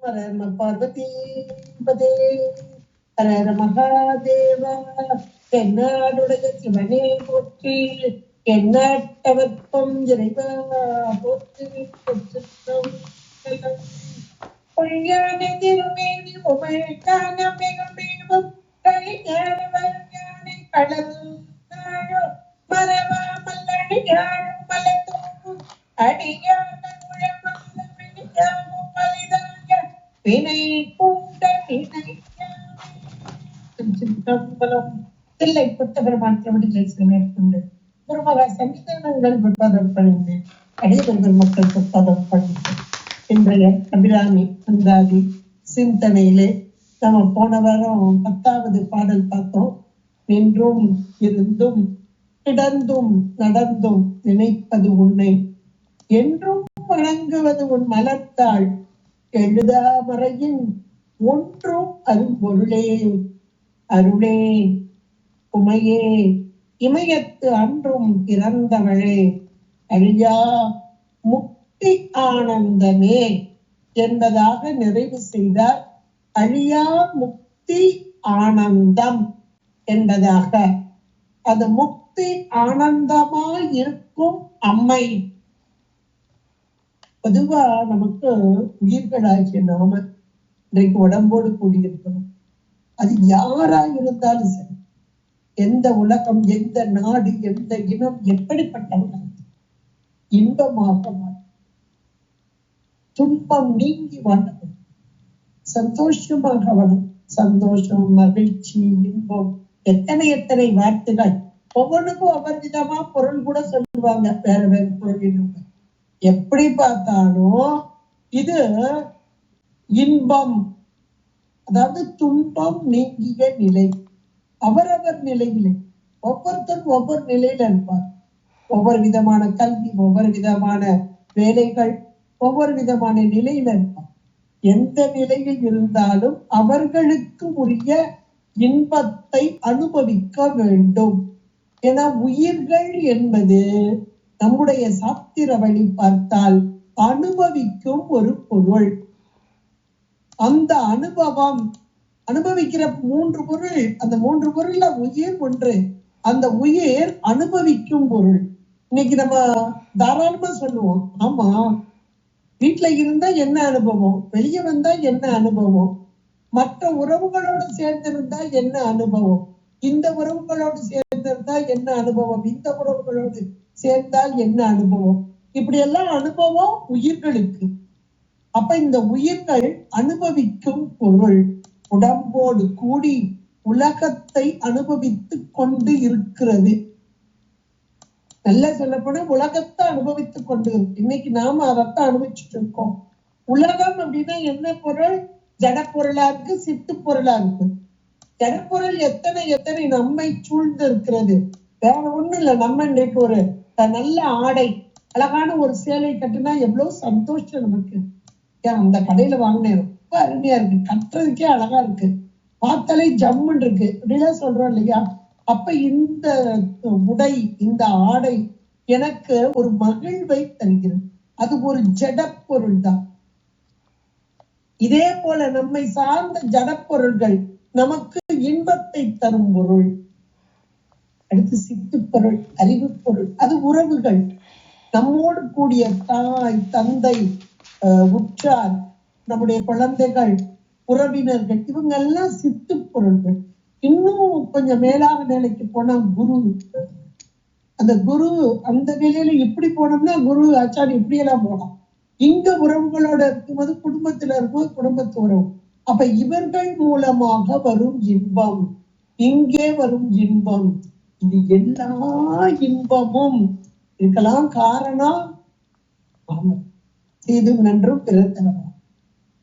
ஹர நம பார்வதி பதே ஹர ஹர மகாதேவா. தென்னாடுடைய சிவனே போற்றி, எந்நாட்டவர்க்கும் இறைவா போற்றி. பொய்யான திருமேனி உமைக்கான மிகவும் கலிஞான வரஞானை கடல் மரவாமல் அடியாழும் மலத்தோடும் அடியான உழமாலும் மலிதாக வினை பூண்ட தில்லை புத்தபெருமான் திருவடிகளை மேற்கொண்டு குருமகா சங்கீதங்கள் பிற்பதம் பணிந்து அடியவர்கள் மக்கள் பிற்பதம் பணிந்து இன்றைய அபிராமி அந்தாதி சிந்தனையிலே நம்ம போன வாரம் 10வது பாடல் பார்த்தோம். நின்றும் இருந்தும் கிடந்தும் நடந்தும் நினைப்பது உன்னை, என்றும் வணங்குவது உன் மலர்த்தாள், எழுதாமறையின் ஒன்றும் அரும்பொருளே அருளே உமையே, இமயத்து அன்றும் பிறந்தவளே, அழியா முக்தி ஆனந்தமே என்பதாக நிறைவு செய்தார். அழியா முக்தி ஆனந்தம் என்பதாக, அது முக்தி ஆனந்தமாய் இருக்கும் அம்மை. பொதுவா நமக்கு உயிர்களாகிய நாம இன்றைக்கு உடம்போடு கூடியிருக்கணும். அது யாரா இருந்தாலும் சரி, எந்த உலகம், எந்த நாடு, எந்த இனம், எப்படிப்பட்டவர்கள் இன்பமாக வாழ, துன்பம் நீங்கி வாழணும், சந்தோஷமாக வாழும். சந்தோஷம், மகிழ்ச்சி, இன்பம், எத்தனை எத்தனை வார்த்தைகள். ஒவ்வொன்றுக்கும் ஒவ்வொரு விதமா பொருள் கூட சொல்லுவாங்க, வேற வேற பொருள். எப்படி பார்த்தாலும் இது இன்பம், அதாவது துன்பம் நீங்கிய நிலை. அவரவர் நிலையிலே ஒவ்வொருத்தரும் ஒவ்வொரு நிலையில இருப்பார். ஒவ்வொரு விதமான கல்வி, ஒவ்வொரு விதமான வேலைகள், ஒவ்வொரு விதமான நிலையில இருப்பார். எந்த நிலையில் இருந்தாலும் அவர்களுக்கு உரிய இன்பத்தை அனுபவிக்க வேண்டும். ஏன்னா உயிர்கள் என்பது நம்முடைய சாஸ்திர வழி பார்த்தால் அனுபவிக்கும் ஒரு பொருள். அந்த அனுபவம், அனுபவிக்கிற 3 பொருள், அந்த 3 பொருள்ல உயிர் ஒன்று. அந்த உயிர் அனுபவிக்கும் பொருள். இன்னைக்கு நம்ம தாராளமா சொல்லுவோம், ஆமா வீட்டுல இருந்தா என்ன அனுபவம், வெளியே வந்தா என்ன அனுபவம், மற்ற உறவுகளோடு சேர்ந்திருந்தா என்ன அனுபவம், இந்த உறவுகளோடு சேர்ந்திருந்தா என்ன அனுபவம், இந்த உறவுகளோடு சேர்ந்தால் என்ன அனுபவம், இப்படி எல்லாம் அனுபவம் உயிர்களுக்கு. அப்ப இந்த உயிர்கள் அனுபவிக்கும் பொருள் உடம்போடு கூடி உலகத்தை அனுபவித்து கொண்டு இருக்கிறது. நல்லா சொல்ல போனா உலகத்தை அனுபவித்து கொண்டு இருக்கு. இன்னைக்கு நாம அதைத்தான் அனுபவிச்சுட்டு இருக்கோம். உலகம் அப்படின்னா என்ன பொருள்? ஜடப்பொருளா இருக்கு, சித்து பொருளா இருக்கு. ஜடப்பொருள் எத்தனை எத்தனை நம்மை சூழ்ந்து இருக்கிறது. வேற ஒண்ணும் இல்லை. நம்ம இன்றைக்கு ஒரு நல்ல ஆடை, அழகான ஒரு சேலை கட்டுனா எவ்வளவு சந்தோஷம் நமக்கு. அந்த கடையில வாங்கினேன், ரொம்ப அருமையா இருக்கு, கட்டுறதுக்கே அழகா இருக்கு, பார்த்தாலே ஜம்முன்னு இருக்கு அப்படிலாம் சொல்றோம் இல்லையா? அப்ப இந்த உடை, இந்த ஆடை எனக்கு ஒரு மகிழ்வை தருகிறது. அது ஒரு ஜடப்பொருள் தான். இதே போல நம்மை சார்ந்த ஜடப்பொருள்கள் நமக்கு இன்பத்தை தரும் பொருள். அடுத்து சித்து பொருள், அறிவு பொருள், அது உறவுகள். நம்மோடு கூடிய தாய், தந்தை, உற்றார், நம்முடைய குழந்தைகள், உறவினர்கள், இவங்க எல்லாம் சித்து பொருள்கள். இன்னும் கொஞ்சம் மேலாக நிலைக்கு போனா குரு. அந்த குரு, அந்த நிலையில இப்படி போனோம்னா குரு ஆச்சாரி இப்படி எல்லாம் போனோம். இங்க உறவுகளோட இருக்கும்போது, குடும்பத்துல இருக்கும்போது குடும்பத்து உறவு. அப்ப இவர்கள் மூலமாக வரும் இன்பம், இங்கே வரும் இன்பம், இது எல்லா இன்பமும் இருக்கலாம் காரணம் ஆமா தீதும் நன்றும் பிறத்தனமா.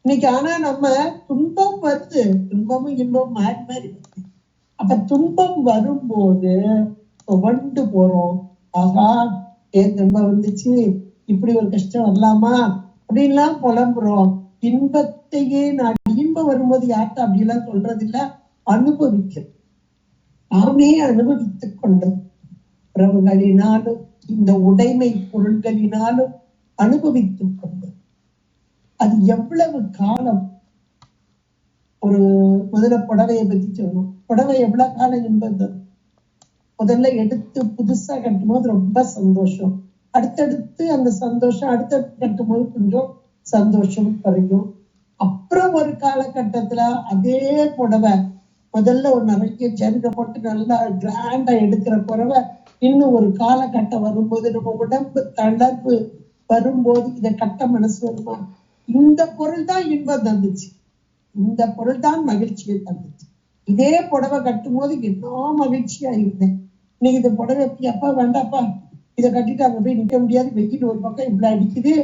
இன்னைக்கு ஆனா நம்ம துன்பம் வருது, துன்பமும் இன்பம் மாறி மாறி வருது. அப்ப துன்பம் வரும்போது துவண்டு போறோம். ஆகா, ஏன் துன்பம் வந்துச்சு, இப்படி ஒரு கஷ்டம் வரலாமா அப்படின்லாம் புலம்புறோம். இன்பத்தையே நாடி, இன்பம் வரும்போது யார்கிட்ட அப்படிலாம் சொல்றது இல்ல, அனுபவிக்க நாமே அனுபவித்துக் கொண்டோம். உறவுகளினாலும் இந்த உடைமை பொருள்களினாலும் அனுபவித்துக் கொண்டோம். அது எவ்வளவு காலம். ஒரு முதல்ல புடவையை பத்தி சொல்லணும். புடவை எவ்வளவு காலம் என்பது முதல்ல எடுத்து புதுசா கட்டும் போது ரொம்ப சந்தோஷம். அடுத்தடுத்து அந்த சந்தோஷம் அடுத்தடுத்து கட்டும் போது கொஞ்சம் சந்தோஷம் குறையும். அப்புறம் ஒரு காலகட்டத்துல அதே புடவை முதல்ல ஒரு நிறைய ஜருகை போட்டு நல்லா கிராண்டா எடுக்கிற புடவை இன்னும் ஒரு காலகட்டம் வரும்போது நம்ம உடம்பு தளர்வு வரும்போது இதை கட்ட மனசு வருமா? இந்த பொருள் தான் இன்பம் தந்துச்சு, இந்த பொருள் தான் மகிழ்ச்சியை தந்துச்சு. இதே புடவை கட்டும் போது என்ன மகிழ்ச்சியா இருந்தேன். இன்னைக்கு இந்த புடவை எப்பா வேண்டாப்பா, இதை கட்டிட்டு அங்க போய் நிக்க முடியாது, வெயில் ஒரு பக்கம் இவ்வளவு அடிக்குது,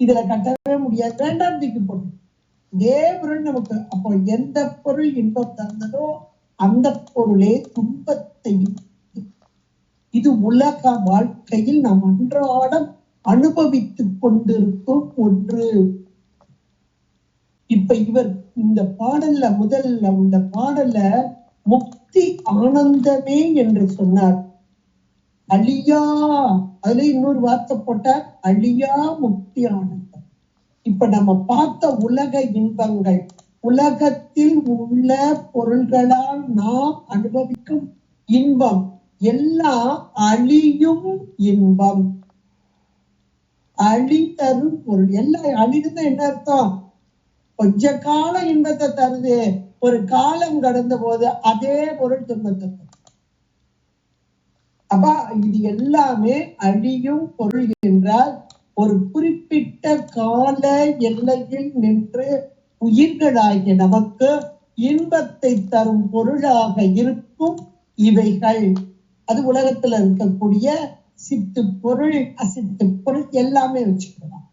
இதுல கட்டவே முடியாது, வேண்டாம் தூக்கி போட்டு. இதே பொருள் நமக்கு அப்போ எந்த பொருள் இன்பம் தந்ததோ அந்த பொருளே துன்பத்தையும். இது உலக வாழ்க்கையில் நாம் அன்றாடம் அனுபவித்துக் கொண்டிருக்கும் ஒன்று. இப்ப இவர் இந்த பாடல்ல முதல்ல இந்த பாடல்ல முக்தி ஆனந்தமே என்று சொன்னார். அழியா, அதுல இன்னொரு வார்த்தை போட்டார், அழியா முக்தி ஆனந்தம். இப்ப நம்ம பார்த்த உலக இன்பங்கள், உலகத்தில் உள்ள பொருள்களால் நாம் அனுபவிக்கும் இன்பம் எல்லாம் அழியும் இன்பம், அழி தரும் பொருள். எல்லாம் அழிதுன்னா என்ன அர்த்தம்? கொஞ்ச கால இன்பத்தை தருது, ஒரு காலம் கடந்த போது அதே பொருள் துன்பத்தை தரும். அப்ப இது எல்லாமே அழியும் பொருள் என்றால் ஒரு குறிப்பிட்ட கால எல்லையில் நின்று உயிர்களாகிய நமக்கு இன்பத்தை தரும் பொருளாக இருக்கும் இவைகள். அது உலகத்துல இருக்கக்கூடிய சித்து பொருள், அசித்து பொருள் எல்லாமே வச்சுக்கலாம்.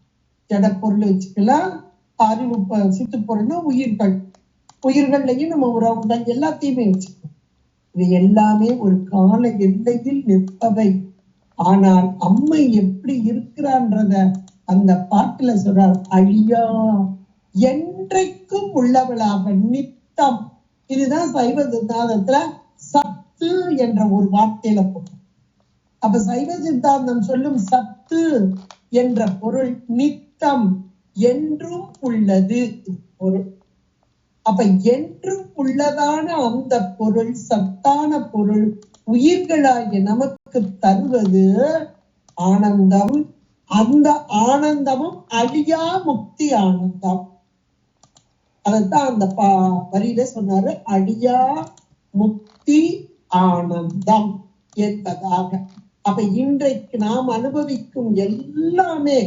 ஜட பொருள் வச்சுக்கலாம், அறிவு சித்து பொருள்னா உயிர்கள், உயிர்கள்லையும் நம்ம உறவுகள் எல்லாத்தையுமே வச்சுக்கலாம். இது எல்லாமே ஒரு கால எல்லையில் நிற்பவை. ஆனால் அம்மை எப்படி இருக்கிறான்றத அந்த பாட்டுல சொல்றார், அழியா என்றைக்கும் உள்ளவளாக நித்தம். இதுதான் சைவ சித்தாந்தத்துல சத்து என்ற ஒரு வார்த்தையில போட்டோம். அப்ப சைவ சித்தாந்தம் சொல்லும் சத்து என்ற பொருள் நித்தம், என்றும் உள்ளது பொருள். அப்ப என்றும் உள்ளதான அந்த பொருள், சத்தான பொருள் உயிர்களாகிய நமக்கு தருவது ஆனந்தம். அந்த ஆனந்தமும் அழியா முக்தி ஆனந்தம். அதைத்தான் அந்த வரியில சொன்னாரு, அழியா முக்தி ஆனந்தம் என்பதாக. அப்ப இன்றைக்கு நாம் அனுபவிக்கும் எல்லாமே,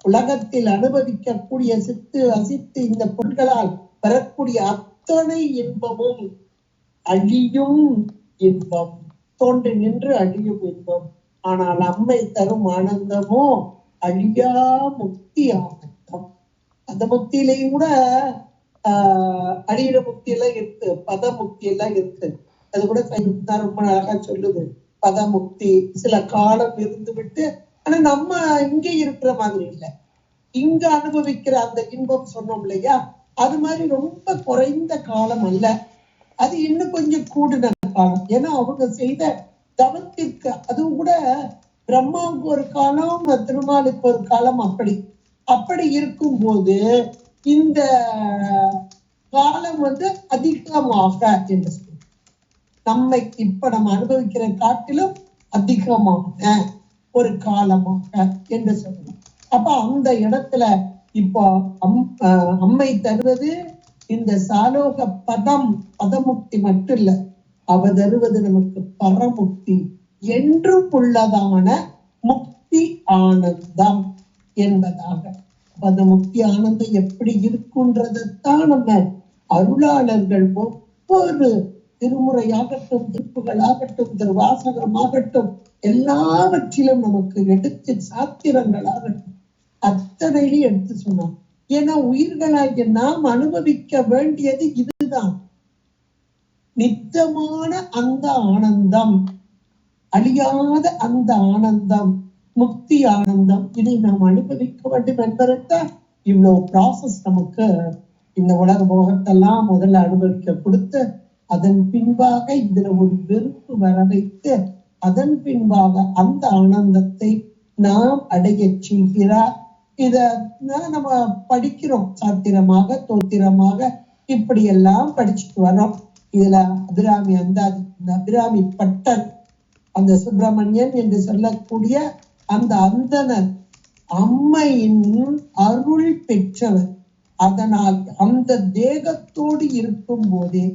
உலகத்தில் அனுபவிக்கக்கூடிய சித்து அசித்து இந்த பொருள்களால் வரக்கூடிய அத்தனை இன்பமும் அழியும் இன்பம், தோன்றி நின்று அழியும் இன்பம். ஆனால் அம்மை தரும் ஆனந்தமோ அழியா முக்தி ஆனந்தம். அந்த முக்தியிலையும் கூட அழியிற முக்தி எல்லாம் இருக்கு, பத முக்தி எல்லாம் இருக்கு. அது கூட ரொம்ப அழகா சொல்லுது, பத முக்தி சில காலம் இருந்து விட்டு. ஆனா நம்ம இங்க இருக்கிற மாதிரி இல்லை, இங்க அனுபவிக்கிற அந்த இன்பம் சொன்னோம் இல்லையா, அது மாதிரி ரொம்ப குறைந்த காலம் அல்ல, அது இன்னும் கொஞ்சம் கூடுன காலம். ஏன்னா அவங்க செய்த தவத்திற்கு, அதுவும் கூட பிரம்மாவுக்கு ஒரு காலம், திருமாலுக்கு ஒரு காலம், அப்படி இருக்கும் போது இந்த காலம் அதிகமாக என்று சொல்லுவோம். நம்மை இப்ப நம்ம அனுபவிக்கிற காட்டிலும் அதிகமான ஒரு காலமாக என்று சொல்லணும். அப்ப அந்த இடத்துல இப்போ அம்மை தருவது இந்த சாலோக பதமுக்தி மட்டும் இல்ல, அவ தருவது நமக்கு பரமுக்தி, என்றும் உள்ளதான முக்தி ஆனந்தம் என்பதாக. அந்த முக்தி ஆனந்தம் எப்படி இருக்குன்றதான் நம்ம அருளாளர்கள் ஒவ்வொரு திருமுறையாகட்டும், திருப்புகளாகட்டும், திருவாசகமாகட்டும் எல்லாவற்றிலும் நமக்கு எடுத்து, சாத்திரங்களாகட்டும் அத்தனையிலும் எடுத்து சொன்னோம். ஏன்னா உயிர்களாகிய நாம் அனுபவிக்க வேண்டியது இதுதான், நித்தமான அந்த ஆனந்தம், அழியாத அந்த ஆனந்தம், முக்தி ஆனந்தம். இதை நாம் அனுபவிக்க வேண்டும் என்பதற்காக இவ்வளவு ப்ராசஸ் நமக்கு இந்த உலக போகத்தெல்லாம் முதல்ல அனுபவிக்க கொடுத்து, அதன் பின்பாக இதுல ஒரு வெறுப்பு வர வைத்து, அதன் பின்பாக அந்த ஆனந்தத்தை நாம் அடைய செய்கிறார் இத நம்ம படிக்கிறோம், சாத்திரமாக தோத்திரமாக இப்படி எல்லாம் படிச்சுட்டு வரோம். இதுல அபிராமி அந்தாதி, இந்த அபிராமி பட்டர், அந்த சுப்பிரமணியன் என்று சொல்லக்கூடிய அந்த அந்தனர் அம்மையின் அருள் பெற்றவர். அதனால் அந்த தேகத்தோடு இருக்கும் போதே,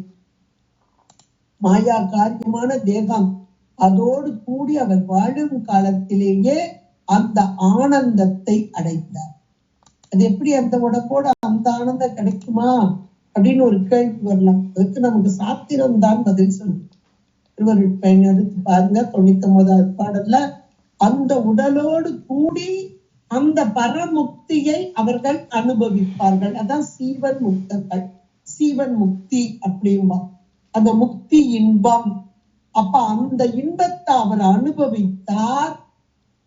மாயா காரியமான தேகம் அதோடு கூடி அவர் வாழும் காலத்திலேயே அந்த ஆனந்தத்தை அடைந்தார். அது எப்படி அந்த உடம்போட அந்த ஆனந்தம் கிடைக்குமா அப்படின்னு ஒரு கேள்வி வரலாம். அதுக்கு நமக்கு சாத்திரம் தான் பதில் சொல்லும். திருவருட் பயன் எடுத்து பாருங்க, 99வது பாடல்ல அந்த உடலோடு கூடி அந்த பரமுக்தியை அவர்கள் அனுபவிப்பார்கள். அதான் சீவன் முக்தர்கள், சீவன் முக்தி அப்படின்பா, அந்த முக்தி இன்பம். அப்ப அந்த இன்பத்தை அவர் அனுபவித்தார்.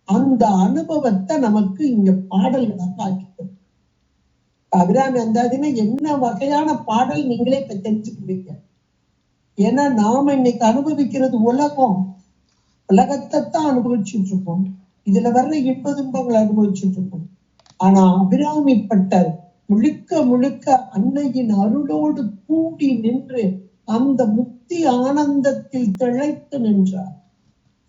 அந்த அனுபவத்தை நமக்கு இங்க பாடல்களாக ஆக்கிட்டோம். அபிராமி அந்தாதினா என்ன வகையான பாடல் நீங்களே இப்ப தெரிஞ்சுக்கிறீங்க. ஏன்னா நாம இன்னைக்கு அனுபவிக்கிறது உலகம், உலகத்தை தான் அனுபவிச்சுட்டு இருக்கோம். இதுல வர்ற இன்ப துன்பங்களை அனுபவிச்சுட்டு இருக்கோம். ஆனா அபிராமி பட்டர் முழுக்க முழுக்க அன்னையின் அருளோடு கூடி நின்று அந்த முக்தி ஆனந்தத்தில் திளைத்து நின்றார்.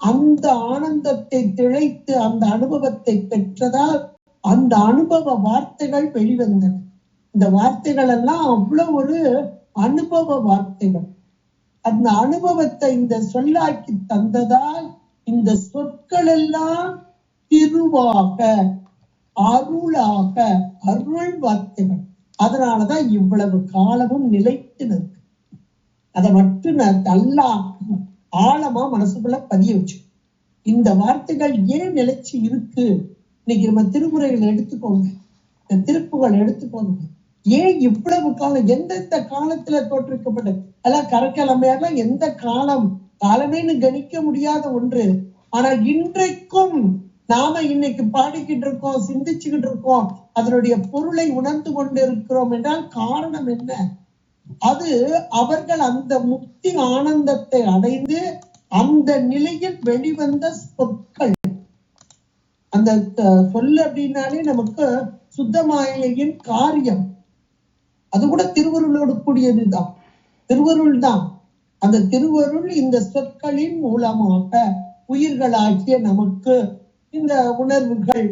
அந்த ஆனந்தத்தை திளைத்து அந்த அனுபவத்தை பெற்றதால் அந்த அனுபவ வார்த்தைகள் வெளிவந்தன. இந்த வார்த்தைகள் எல்லாம் அவ்வளவு ஒரு அனுபவ வார்த்தைகள். அந்த அனுபவத்தை இந்த சொல்லாக்கி தந்ததால் இந்த சொற்கள் எல்லாம் திருவாக, அருளாக, அருள் வார்த்தைகள். அதனாலதான் இவ்வளவு காலமும் நிலைத்து நிற்கு. அதை மட்டும் நல்லா ஆழமா மனசுக்குள்ள பதிய வச்சு, இந்த வார்த்தைகள் ஏன் நிலைச்சு இருக்கு. இன்னைக்கு நம்ம திருமுறைகளை எடுத்துக்கோங்க, இந்த திருப்புகள் எடுத்துக்கோங்க. ஏன் இவ்வளவு காலம், எந்தெந்த காலத்துல தோற்றுவிக்கப்பட்டது. எல்லாம் கரக்கலமையெல்லாம் எந்த காலம், காலமேன்னு கணிக்க முடியாத ஒன்று. ஆனால் இன்றைக்கும் நாம இன்னைக்கு பாடிக்கிட்டு இருக்கோம், சிந்திச்சுக்கிட்டு இருக்கோம், அதனுடைய பொருளை உணர்ந்து கொண்டு இருக்கிறோம் என்றால் காரணம் என்ன? அது அவர்கள் அந்த முக்தி ஆனந்தத்தை அடைந்து அந்த நிலையில் வெளிவந்த சொற்கள். அந்த சொல் அப்படின்னாலே நமக்கு சுத்தமாயின் காரியம். அது கூட திருவருளோடு கூடியதுதான், திருவருள் தான். அந்த திருவருள் இந்த சொற்களின் மூலமாக உயிர்களாகிய நமக்கு இந்த உணர்வுகள்,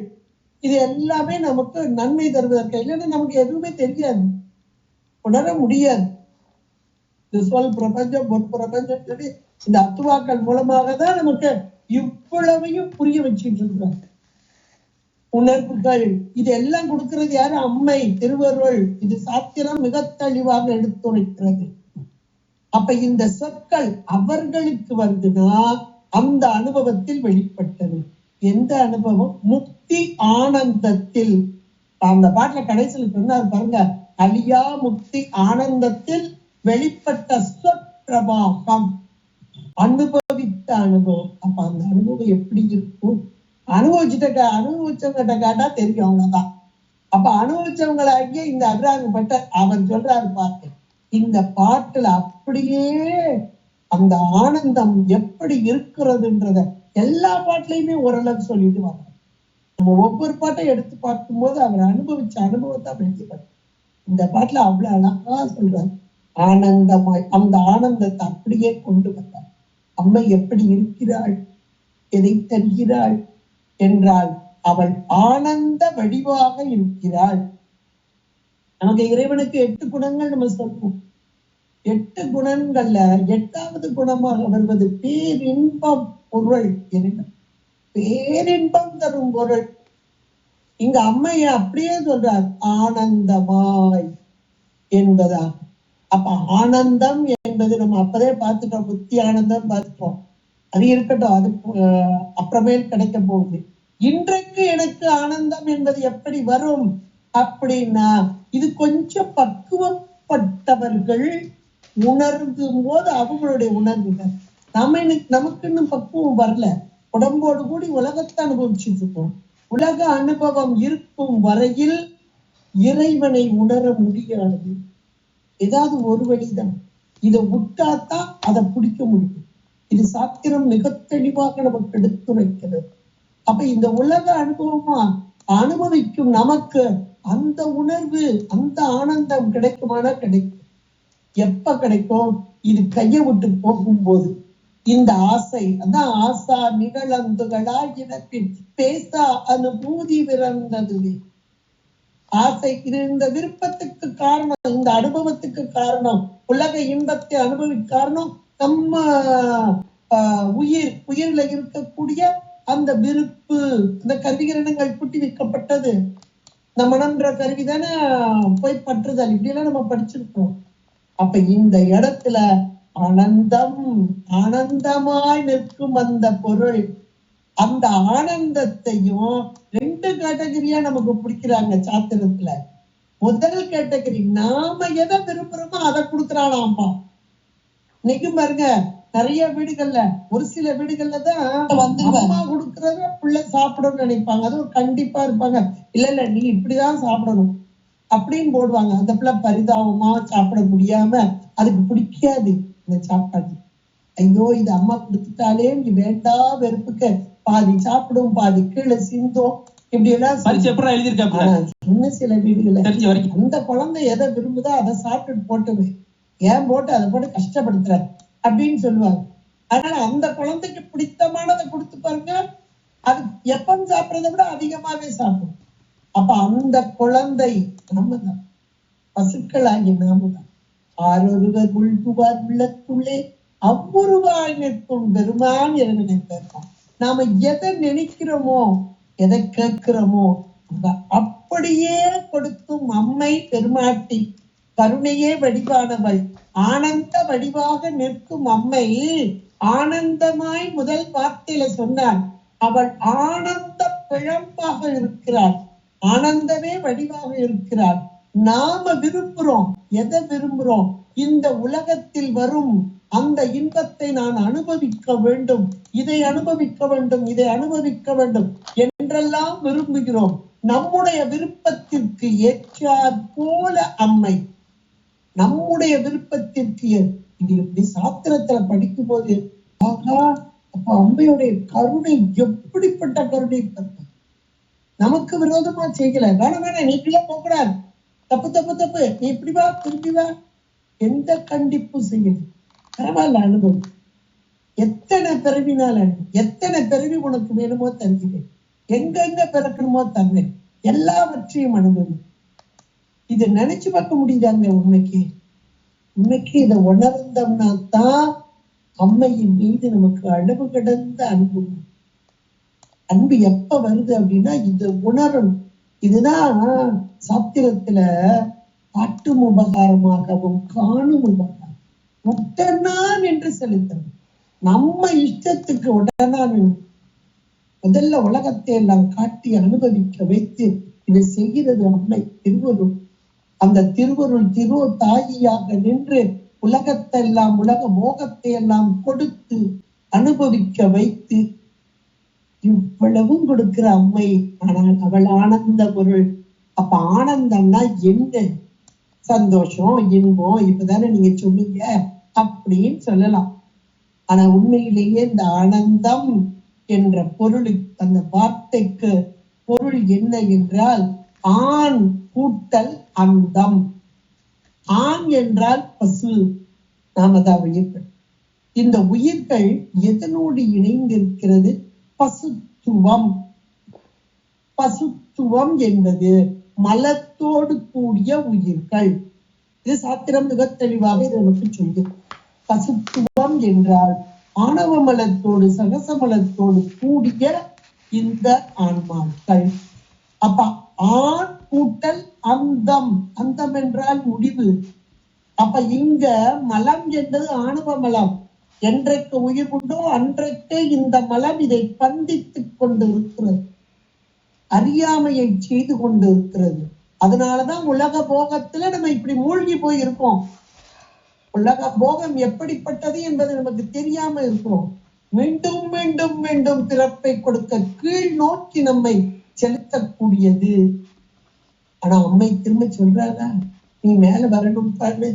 இது எல்லாமே நமக்கு நன்மை தருவதற்கு. இல்லைன்னா நமக்கு எதுவுமே தெரியாது, உணர முடியாது. இந்த சொல் பிரபஞ்சம், பொன் பிரபஞ்சம் சொல்லி இந்த அத்துவாக்கள் மூலமாக தான் நமக்கு இவ்வளவையும் புரிய வச்சுட்டு இருக்கிறாங்க. உணர்வுகள் இது எல்லாம் கொடுக்கிறது யாரு? அம்மை, திருவருள். இது சாத்திரம் மிக தெளிவாக எடுத்துரைக்கிறது. அப்ப இந்த சொற்கள் அவர்களுக்கு வந்துனா அந்த அனுபவத்தில் வெளிப்பட்டது. எந்த அனுபவம்? முக்தி ஆனந்தத்தில். அந்த பாட்டுல கடைசியில் சொன்னார் பாருங்க, அழியா முக்தி ஆனந்தத்தில் வெளிப்பட்ட சொற்பிரவாகம், அனுபவித்த அனுபவம். அப்ப அந்த அனுபவம் எப்படி இருக்கும்? அனுபவிச்சவங்கிட்ட கேட்டா தெரியும், அவ்வளவுதான். அப்ப அனுபவிச்சவங்களாகிய இந்த அபிராமி பட்டர் அவர் சொல்றாரு பாட்டு, இந்த பாட்டுல அப்படியே அந்த ஆனந்தம் எப்படி இருக்கிறதுன்றத எல்லா பாட்டுலயுமே ஓரளவு சொல்லிட்டு வர. நம்ம ஒவ்வொரு பாட்டை எடுத்து பார்க்கும்போது அவர் அனுபவிச்ச அனுபவத்தை வெளிப்படுத்த இந்த பாட்டுல அவ்வளவு அழகா சொல்றாரு. ஆனந்தமாய் அந்த ஆனந்தத்தை அப்படியே கொண்டு வந்தார். அம்மை எப்படி இருக்கிறாள், எதை தருகிறாள் என்றால் அவள் ஆனந்த வடிவாக இருக்கிறாள். நமக்கு இறைவனுக்கு 8 குணங்கள் நம்ம சொல்றோம். 8 குணங்கள்ல 8வது குணமாக வருவது பேரின்பம் பொருள். பேரின்பம் தரும் பொருள். இங்க அம்மையை அப்படியே சொல்றார், ஆனந்தமாய் என்பதாக. அப்ப ஆனந்தம் என்பது நம்ம அப்பதே பார்த்துட்டோம், புத்தி ஆனந்தம் பார்த்துட்டோம். அது இருக்கட்டும், அது அப்புறமேல் கிடைக்க போகுது. இன்றைக்கு எனக்கு ஆனந்தம் என்பது எப்படி வரும் அப்படின்னா, இது கொஞ்சம் பக்குவப்பட்டவர்கள் உணர்ந்தும் போது அவங்களுடைய உணர்வுகள். நமக்கு இன்னும் பக்குவம் வரல, உடம்போடு கூடி உலகத்தை அனுபவிச்சுட்டு இருக்கோம். உலக அனுபவம் இருக்கும் வரையில் இறைவனை உணர முடியாது. ஏதாவது ஒரு வழிதான், இதை விட்டாத்தான் அதை பிடிக்க முடியும். இது சாத்திரம் மிக தெளிவாக நமக்கு எடுத்துரைக்கிறது. அப்ப இந்த உலக அனுபவமா அனுபவிக்கும் நமக்கு அந்த உணர்வு, அந்த ஆனந்தம் கிடைக்குமானா கிடைக்கும். எப்ப கிடைக்கும்? இது கையை விட்டு போகும்போது. இந்த ஆசை, அதான் ஆசா நிகழந்துகளா இனத்தின் பேசா அனுபூதி பிறந்ததுவே. ஆசை இது இந்த விருப்பத்துக்கு காரணம், இந்த அனுபவத்துக்கு காரணம், உலக இன்பத்தை அனுபவிக்க காரணம் நம்ம உயிர்ல இருக்கக்கூடிய அந்த விருப்பு. இந்த கருவிகரணங்கள் கூட்டி வைக்கப்பட்டது இந்த மனம்ன்ற கருவி தானே போய் பற்றுதல். இப்படி எல்லாம் நம்ம படிச்சிருக்கோம். அப்ப இந்த இடத்துல ஆனந்தம், ஆனந்தமாய் நிற்கும் அந்த பொருள், அந்த ஆனந்தத்தையும் ரெண்டு கேட்டகரியா நமக்கு பிடிக்கிறாங்க சாத்திரத்துல. முதல் கேட்டகரி, நாம எதை விரும்புறோமோ அதை கொடுக்குறானாம்பா. இன்னைக்கு பாருங்க, நிறைய வீடுகள்ல, ஒரு சில வீடுகள்ல தான் அம்மா கொடுக்கறத பிள்ளை சாப்பிடணும்னு நினைப்பாங்க. அதுவும் கண்டிப்பா இருப்பாங்க, இல்ல இல்ல நீ இப்படிதான் சாப்பிடணும் அப்படின்னு போடுவாங்க. அந்த பிள்ளை பரிதாபமா சாப்பிட முடியாம, அதுக்கு பிடிக்காது இந்த சாப்பாடு. ஐயோ இது அம்மா கொடுத்துட்டாலே நீ வேண்டா வெறுப்புக்கு பாதி சாப்பிடும் பாதி கீழே சிந்தும், இப்படி எல்லாம் இன்னும் சில வீடுகள்ல அந்த குழந்தை எதை விரும்புதோ அதை சாப்பிட்டு போட்டுவே, ஏன் போட்டு அதை போட்டு கஷ்டப்படுத்துற அப்படின்னு சொல்லுவாங்க. அதனால அந்த குழந்தைக்கு பிடித்தமானதை கொடுத்து பாருங்க, அது எப்பம் சாப்பிடறதை விட அதிகமாவே சாப்பிடும். அப்ப அந்த குழந்தை நம்ம தான், பசுக்களாகி நாம தான். ஆரொருவர் உள்புவார் உள்ளத்துள்ளே அவ்வொருவாய் நிற்கும் பெருமான் இறைவனை பேர்தான். நாம எதை நினைக்கிறோமோ, எதை கேட்கிறோமோ அப்படியே கொடுக்கும் அம்மை பெருமாட்டி, கருணையே வடிவானவள், ஆனந்த வடிவாக நிற்கும் அம்மை. ஆனந்தமாய் முதல் வார்த்தையில சொன்னார், அவள் ஆனந்த பிழம்பாக இருக்கிறாள், ஆனந்தமே வடிவாக இருக்கிறாள். நாம விரும்புறோம், எதை விரும்புறோம்? இந்த உலகத்தில் வரும் அந்த இன்பத்தை நான் அனுபவிக்க வேண்டும், இதை அனுபவிக்க வேண்டும், இதை அனுபவிக்க வேண்டும் என்றெல்லாம் விரும்புகிறோம். நம்முடைய விருப்பத்திற்கு ஏற்றாற் போல அம்மை, நம்முடைய விருப்பத்திற்கு இது எப்படி சாத்திரத்துல படிக்கும் போது, ஆகா அப்ப அம்மையுடைய கருணை எப்படிப்பட்ட கருணை! நமக்கு விரோதமா செய்யல, வேணாம் வேணாம் நீ இப்படிலாம் போக கூடாது, தப்பு தப்பு தப்பு, நீ இப்படி வா திரும்பி வா, எந்த கண்டிப்பும் செய்யல. பரவாயில்ல, அனுபவம் எத்தனை பிறவினால, எத்தனை பிறவி உனக்கு வேணுமோ தருகிறேன், எங்கெங்க பிறக்கணுமோ தருவேன், எல்லாவற்றையும் அனுபவி. இதை நினைச்சு பார்க்க முடியுதாங்க? உண்மைக்கு உண்மைக்கு இதை உணர்ந்தோம்னா தான் அம்மையின் மீது நமக்கு அளவு கடந்த அன்பு. அன்பு எப்ப வருது அப்படின்னா இது உணரணும். இதுதான் சாத்திரத்துல காட்டும் உபகாரமாகவும் காணும் உபகாரம். உடனான் என்று செலுத்தணும். நம்ம இஷ்டத்துக்கு உடனான் முதல்ல உலகத்தை எல்லாம் காட்டி அனுபவிக்க வைத்து இதை செய்கிறது அம்மை திருவருள். அந்த திருவருள் திரு தாயியாக நின்று உலகத்தை எல்லாம், உலக மோகத்தை எல்லாம் கொடுத்து அனுபவிக்க வைத்து இவ்வளவும் கொடுக்கிற அம்மை. ஆனால் அவள் ஆனந்த பொருள். அப்ப ஆனந்தம்னா என்ன? சந்தோஷம், இன்பம், இப்பதானே நீங்க சொன்னீங்க அப்படின்னு சொல்லலாம். ஆனா உண்மையிலேயே இந்த ஆனந்தம் என்ற பொருளுக்கு, அந்த வார்த்தைக்கு பொருள் என்ன என்றால் ஆண் கூட்டல் அந்தம். ஆண் என்றால் பசு, நாமதான் உயிர்கள். இந்த உயிர்கள் எதனோடு இணைந்திருக்கிறது? பசுத்துவம். பசுத்துவம் என்பது மலத்தோடு கூடிய உயிர்கள். இது சாத்திரம் மிக தெளிவாக நமக்கு சொல்லுது. பசுத்துவம் என்றால் ஆணவ மலத்தோடு சகச மலத்தோடு கூடிய இந்த ஆன்மாக்கள். அப்ப ஆண் கூட்டல் அந்தம். அந்தம் என்றால் முடிவு. அப்ப இங்க மலம் என்பது ஆணவ மலம். என்றைக்கு உயிர் உண்டோ அன்றைக்கு இந்த மலம் இதை பந்தித்துக் கொண்டு இருக்கிறது, அறியாமையை செய்து கொண்டு இருக்கிறது. அதனாலதான் உலக போகத்துல நம்ம இப்படி மூழ்கி போயிருக்கோம். உலக போகம் எப்படிப்பட்டது என்பது நமக்கு தெரியாம இருக்கிறோம். மீண்டும் மீண்டும் மீண்டும் பிறப்பை கொடுக்க கீழ் நோக்கி நம்மை செலுத்தக்கூடியது. ஆனா அம்மை திரும்ப சொல்றாங்க, நீ மேல வரணும் பாரு,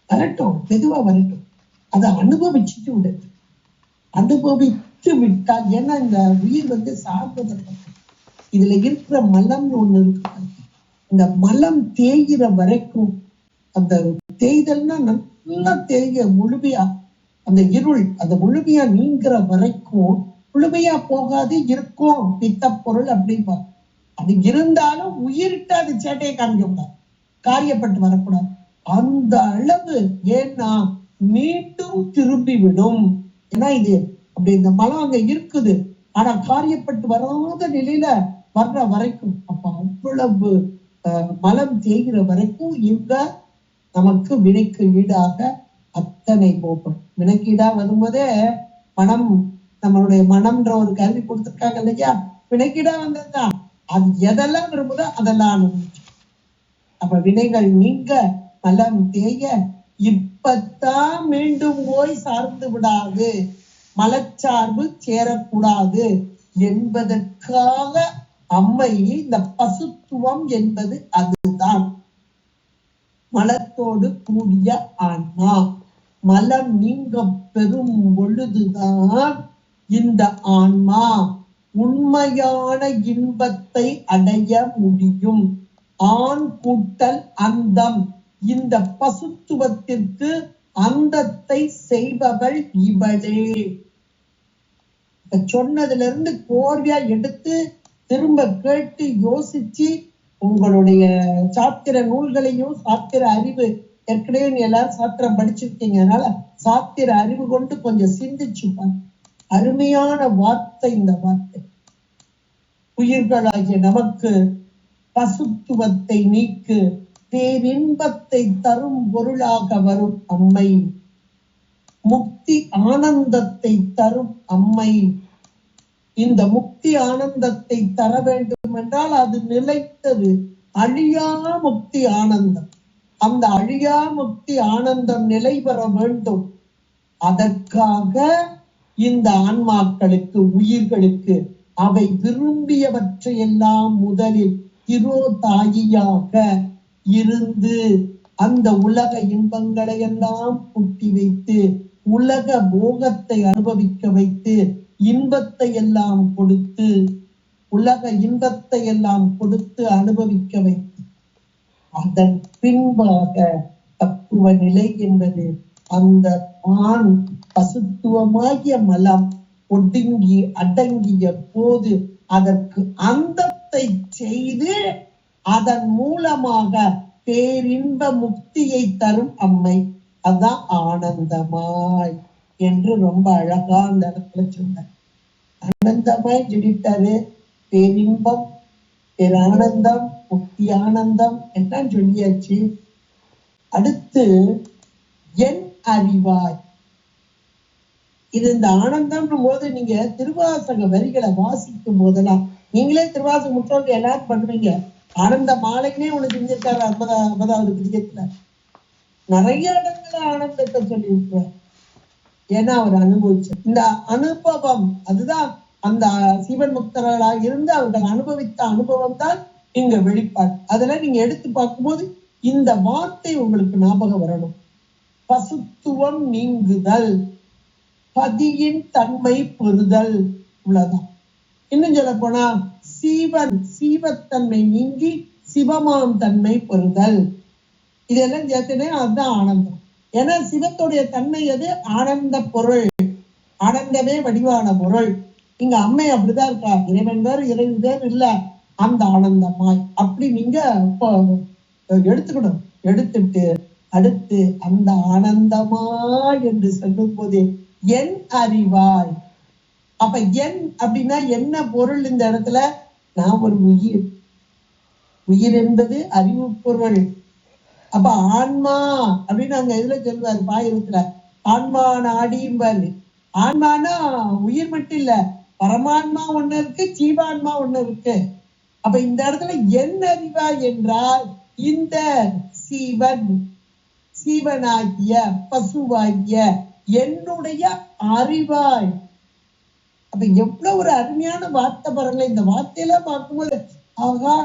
வரட்டும், மெதுவா வரட்டும், அதை அனுபவிச்சுட்டு விடு. அனுபவித்து விட்டால், ஏன்னா இந்த உயிர் சார்ந்ததற்கு இதுல இருக்கிற மலம்னு ஒண்ணு இருக்கு. இந்த மலம் தேய்கிற வரைக்கும், அந்த தேய்தல்னா நல்லா தேய்க முழுமையா, அந்த இருள் அந்த முழுமையா நீங்கிற வரைக்கும் முழுமையா போகாது, இருக்கும் பித்த பொருள் அப்படின்பா. அது இருந்தாலும் உயிர்கிட்ட அது சேட்டையை காமிக்க கூடாது, காரியப்பட்டு வரக்கூடாது. அந்த அளவு, ஏன்னா மீண்டும் திரும்பி விடும். ஏன்னா இது அப்படி இந்த மலம் அங்க இருக்குது, ஆனா காரியப்பட்டு வராத நிலையில வர்ற வரைக்கும், அப்ப அவ்வளவு மலம் தேய்கிற வரைக்கும் இங்க நமக்கு வினைக்கு ஈடாக அத்தனை போகும். வினைக்கு ஈடா வரும்போதே மனம், நம்மளுடைய மனம்ன்ற ஒரு கல்வி கொடுத்துருக்காங்க இல்லையா, வினைக்கீடா வந்ததுதான். அது எதெல்லாம் விரும்புதோ அதெல்லாம் அனுபவிச்சு. அப்ப வினைகள் நீங்க மலம் தேய இப்பத்தான் மீண்டும் போய் சார்ந்து விடாது, மலச்சார்பு சேரக்கூடாது என்பதற்காக அம்மை இந்த பசுத்துவம் என்பது அதுதான். மலத்தோடு கூடிய ஆன்மா மலம் நீங்க பெறும் பொழுதுதான் இந்த ஆன்மா உண்மையான இன்பத்தை அடைய முடியும். ஆண் கூட்டல் அந்தம், இந்த பசுத்துவத்திற்கு அந்தத்தை செய்பவள் இவளே. சொன்னதுல இருந்து கோர்வையா எடுத்து திரும்ப கேட்டு யோசிச்சு, உங்களுடைய சாத்திர நூல்களையும் சாத்திர அறிவு, ஏற்கனவே எல்லாரும் சாத்திரம் படிச்சிருக்கீங்க, அதனால சாத்திர அறிவு கொண்டு கொஞ்சம் சிந்திச்சுப்பாங்க. அருமையான வார்த்தை இந்த வார்த்தை. உயிர்களாகிய நமக்கு பசுத்துவத்தை நீக்கு பேரின்பத்தை தரும் பொருளாக வரும் அம்மை, முக்தி ஆனந்தத்தை தரும் அம்மை. இந்த முக்தி ஆனந்தத்தை தர வேண்டும் என்றால் அது நிலைத்தது, அழியா முக்தி ஆனந்தம். அந்த அழியா முக்தி ஆனந்தம் நிலை பெற வேண்டும். அதற்காக இந்த ஆன்மாக்களுக்கு, உயிர்களுக்கு அவை விரும்பியவற்றையெல்லாம் முதலில் திரோதாயியாக இருந்து அந்த உலக இன்பங்களை எல்லாம் கூட்டி வைத்து, உலக போகத்தை அனுபவிக்க வைத்து, இன்பத்தை எல்லாம் கொடுத்து, உலக இன்பத்தை எல்லாம் கொடுத்து அனுபவிக்க வைத்து, அதன் பின்பாக தத்துவ நிலை என்பது அந்த ஆண் பசுத்துவமாகிய மலம் ஒடுங்கி அடங்கிய போது அதற்கு அந்தத்தை செய்து அதன் மூலமாக பேரின்ப முக்தியை தரும் அம்மை. அதான் ஆனந்தமாய் என்று ரொம்ப அழகா அந்த இடத்துல சொன்னார். ஆனந்தமாய் சொல்லிட்டாரு, பேரின்பம், பேரானந்தம், முக்தி ஆனந்தம் எல்லாம் சொல்லியாச்சு. அடுத்து என் அறிவாய். இது இந்த ஆனந்தம் போது நீங்க திருவாசக வரிகளை வாசிக்கும் போதெல்லாம், நீங்களே திருவாசக முற்றோர்கள் எல்லாரும் பண்ணுவீங்க. ஆனந்த மாலைக்குனே ஒண்ணு செஞ்சிருக்காரு 50வது பதிகத்துல. நிறைய இடத்துல ஆனந்தத்தை சொல்லி இருக்கிறார். ஏன்னா அவர் அனுபவிச்ச இந்த அனுபவம், அதுதான் அந்த சிவன் முக்தர்களா இருந்து அவர்கள் அனுபவித்த அனுபவம் தான் இங்க வெளிப்பாடு. அதெல்லாம் நீங்க எடுத்து பார்க்கும்போது இந்த வார்த்தை உங்களுக்கு ஞாபகம் வரணும். பசுத்துவம் நீங்குதல், பதியின் தன்மை பெறுதல், இவ்வளவுதான். இன்னும் சொல்ல போனா சீவத்தன்மை நீங்கி சிவமாம் தன்மை பெறுதல், இதெல்லாம் சேர்த்துனே அதுதான் ஆனந்தம். ஏன்னா சிவத்துடைய தன்மை அது ஆனந்த பொருள், ஆனந்தமே வடிவான பொருள். இங்க அம்மை அப்படிதான் இருக்கா, இறைவன் வேறு இறைவன் வேறு இல்ல, அந்த ஆனந்தமாய் அப்படி நீங்க எடுத்துக்கணும். எடுத்துட்டு அடுத்து அந்த ஆனந்தமாய் என்று சொல்லும் போது என் அறிவாய். அப்ப என் அப்படின்னா என்ன பொருள் இந்த இடத்துல? நான் ஒரு உயிர், உயிர் என்பது அறிவு பொருள். அப்ப ஆன்மா அப்படின்னு அங்க எதுல சொல்லுவாரு பாயிரத்துல, ஆன்மா நாடிம்பாரு. ஆன்மானா உயிர் மட்டும் இல்ல, பரமான்மா ஒண்ணு இருக்கு, ஜீவான்மா ஒண்ணு இருக்கு. அப்ப இந்த இடத்துல என் அறிவாய் என்றால் இந்த சீவனாகிய பசுவாகிய என்னுடைய அறிவாய். அப்ப எவ்வளவு ஒரு அருமையான வார்த்தை பாருங்க. இந்த வார்த்தையெல்லாம் பார்க்கும்போது ஆகா,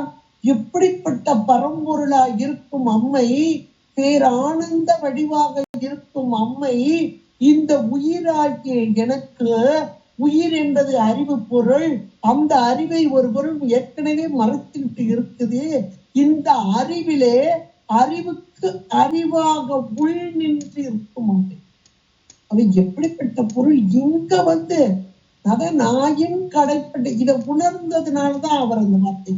எப்படிப்பட்ட பரம்பொருளா இருக்கும் அம்மை, பேரானந்த வடிவாக இருக்கும் அம்மை இந்த உயிராகிய எனக்கு உயிர் என்பது அறிவு பொருள். அந்த அறிவை ஒரு பொருள் ஏற்கனவே மறைத்துக்கிட்டு இருக்குது. இந்த அறிவிலே அறிவுக்கு அறிவாக உள் நின்று இருக்கும். அது எப்படிப்பட்ட பொருள்? இங்க வந்து அதான் நாயின் கடைப்பட்ட இதை உணர்ந்ததுனாலதான் அவர் அந்த வார்த்தை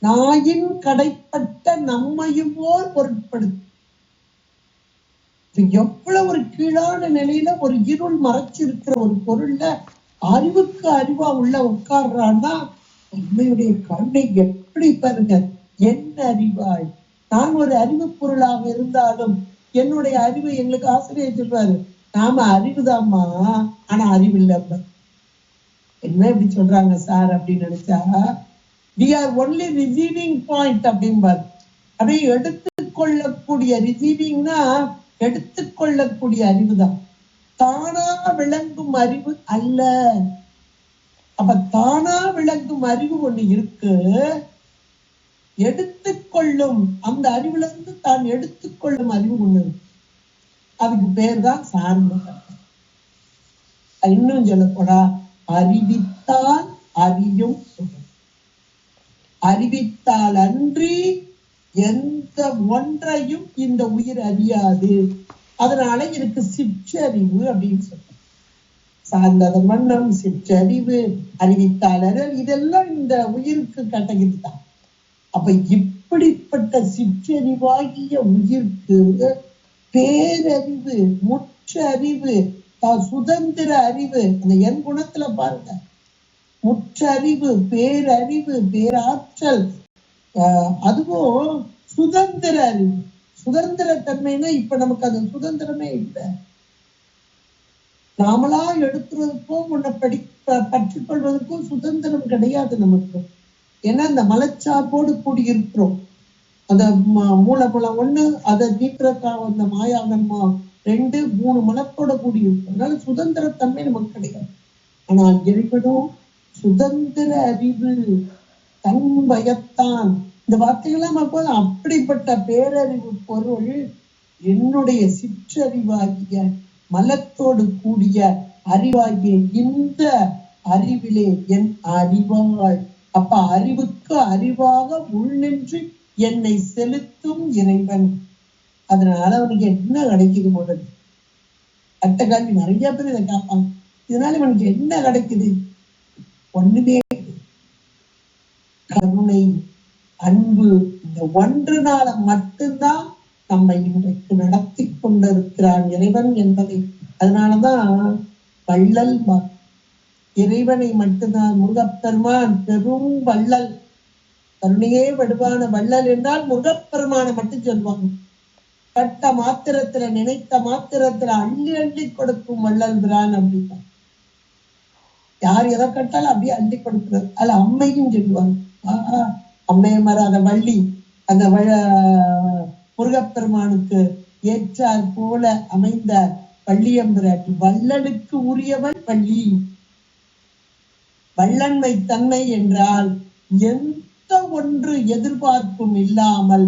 நாயின் கடைப்பட்ட நம்மையும் போர் பொருட்படுத்து. எவ்வளவு ஒரு கீழான நிலையில ஒரு இருள் மறைச்சிருக்கிற ஒரு பொருள்ல அறிவுக்கு அறிவா உள்ள உட்கார்றான்னா உண்மையுடைய கருணை எப்படி பாருங்க. என்ன அறிவாய் நான் ஒரு அறிவு பொருளாக இருந்தாலும் என்னுடைய அறிவு எங்களுக்கு ஆசிரியர் சொல்றாரு, நாம அறிவுதாம்மா ஆனா அறிவு இல்ல. என்ன இப்படி சொல்றாங்க சார் அப்படின்னு நினைச்சா, we are only receiving point அப்படின்பாரு. அப்படியே எடுத்துக்கொள்ளக்கூடிய ரிசீவிங்னா எடுத்துக்கொள்ளக்கூடிய அறிவுதான், தானா விளங்கும் அறிவு அல்ல. அப்ப தானா விளங்கும் அறிவு ஒண்ணு இருக்கு, எடுத்துக்கொள்ளும் அந்த அறிவுல இருந்து தான் எடுத்துக்கொள்ளும் அறிவு ஒண்ணு இருக்கு. அதுக்கு பேர் தான் சார்ந்த. இன்னும் சொல்ல போனா அறிவித்தால் அறியும் சொல்லும். அறிவித்தால் அன்றி எந்த ஒன்றையும் இந்த உயிர் அறியாது. அதனால எனக்கு சிற்றறிவு அப்படின்னு சொல்றேன். சார்ந்ததன் வண்ணம் சிற்றறிவு அறிவித்தாளர்கள் இதெல்லாம் இந்த உயிருக்கு கேட்டகரி தான். அப்ப இப்படிப்பட்ட சிற்றறிவாகிய உயிர்க்கு பேரறிவு, முற்றறிவு, சுதந்திர அறிவு, அந்த என் குணத்துல பாருங்க, முற்றறிவு, பேரறிவு, பேராற்றல், அதுவும் சுதந்திர அறிவு. சுதந்திர தன்மைனா இப்ப நமக்கு அந்த சுதந்திரமே இல்லை. நாமளா எடுக்கிறதுக்கும் உன்னை பற்றிக் கொள்வதற்கும் சுதந்திரம் கிடையாது நமக்கு. ஏன்னா இந்த மலச்சார்போடு கூடி இருக்கிறோம். அந்த மூலமலம் ஒண்ணு, அதை நீக்கிறதுக்காக அந்த மாயாகன்மா 2, 3 மலத்தோட கூடி இருக்கும். அதனால சுதந்திரத்தன்மை நமக்கு கிடையாது. ஆனால் இறைவனும் சுதந்திர அறிவு, தன் பயத்தான், இந்த வார்த்தைகள்லாம் பார்ப்போது அப்படிப்பட்ட பேரறிவு பொருள் என்னுடைய சிற்றறிவாகிய மலத்தோடு கூடிய அறிவாகிய இந்த அறிவிலே என் அறிவாள். அப்ப அறிவுக்கு அறிவாக உள்நின்று என்னை செலுத்தும் இறைவன். அதனால அவனுக்கு என்ன கிடைக்குது? முதல் அட்ட கேள்வி நிறைய பேர் இதை கேட்பாங்க. இதனால இவனுக்கு என்ன கிடைக்குது? ஒண்ணுமே. கருணை, அன்பு, இந்த ஒன்றுனால மட்டும்தான் நம்மை இன்றைக்கு நடத்தி கொண்டிருக்கிறான் இறைவன் என்பதை. அதனாலதான் வள்ளல் இறைவனை மட்டும்தான், முருகப்பெருமான் பெரும் வள்ளல், கருணையே வடுவான வள்ளல் என்றால் முருகப்பெருமானை மட்டும் சொல்லுவாங்க. கட்ட மாத்திரத்துல, நினைத்த மாத்திரத்துல அள்ளி அள்ளி கொடுக்கும் வள்ளல் பிரான் அப்படின்னா. யார் எதை கட்டாலும் அப்படியே அள்ளி கொடுக்கிறது. அதுல அம்மையும் சொல்லுவாங்க. அம்மையை மறாத வள்ளி, அந்த முருகப்பெருமானுக்கு ஏற்றார் போல அமைந்த வள்ளியம்பிராட்டி. வள்ளலுக்கு உரியவன் வள்ளி. வள்ளன்மை தன்மை என்றால் எந்த ஒன்று எதிர்பார்ப்பும் இல்லாமல்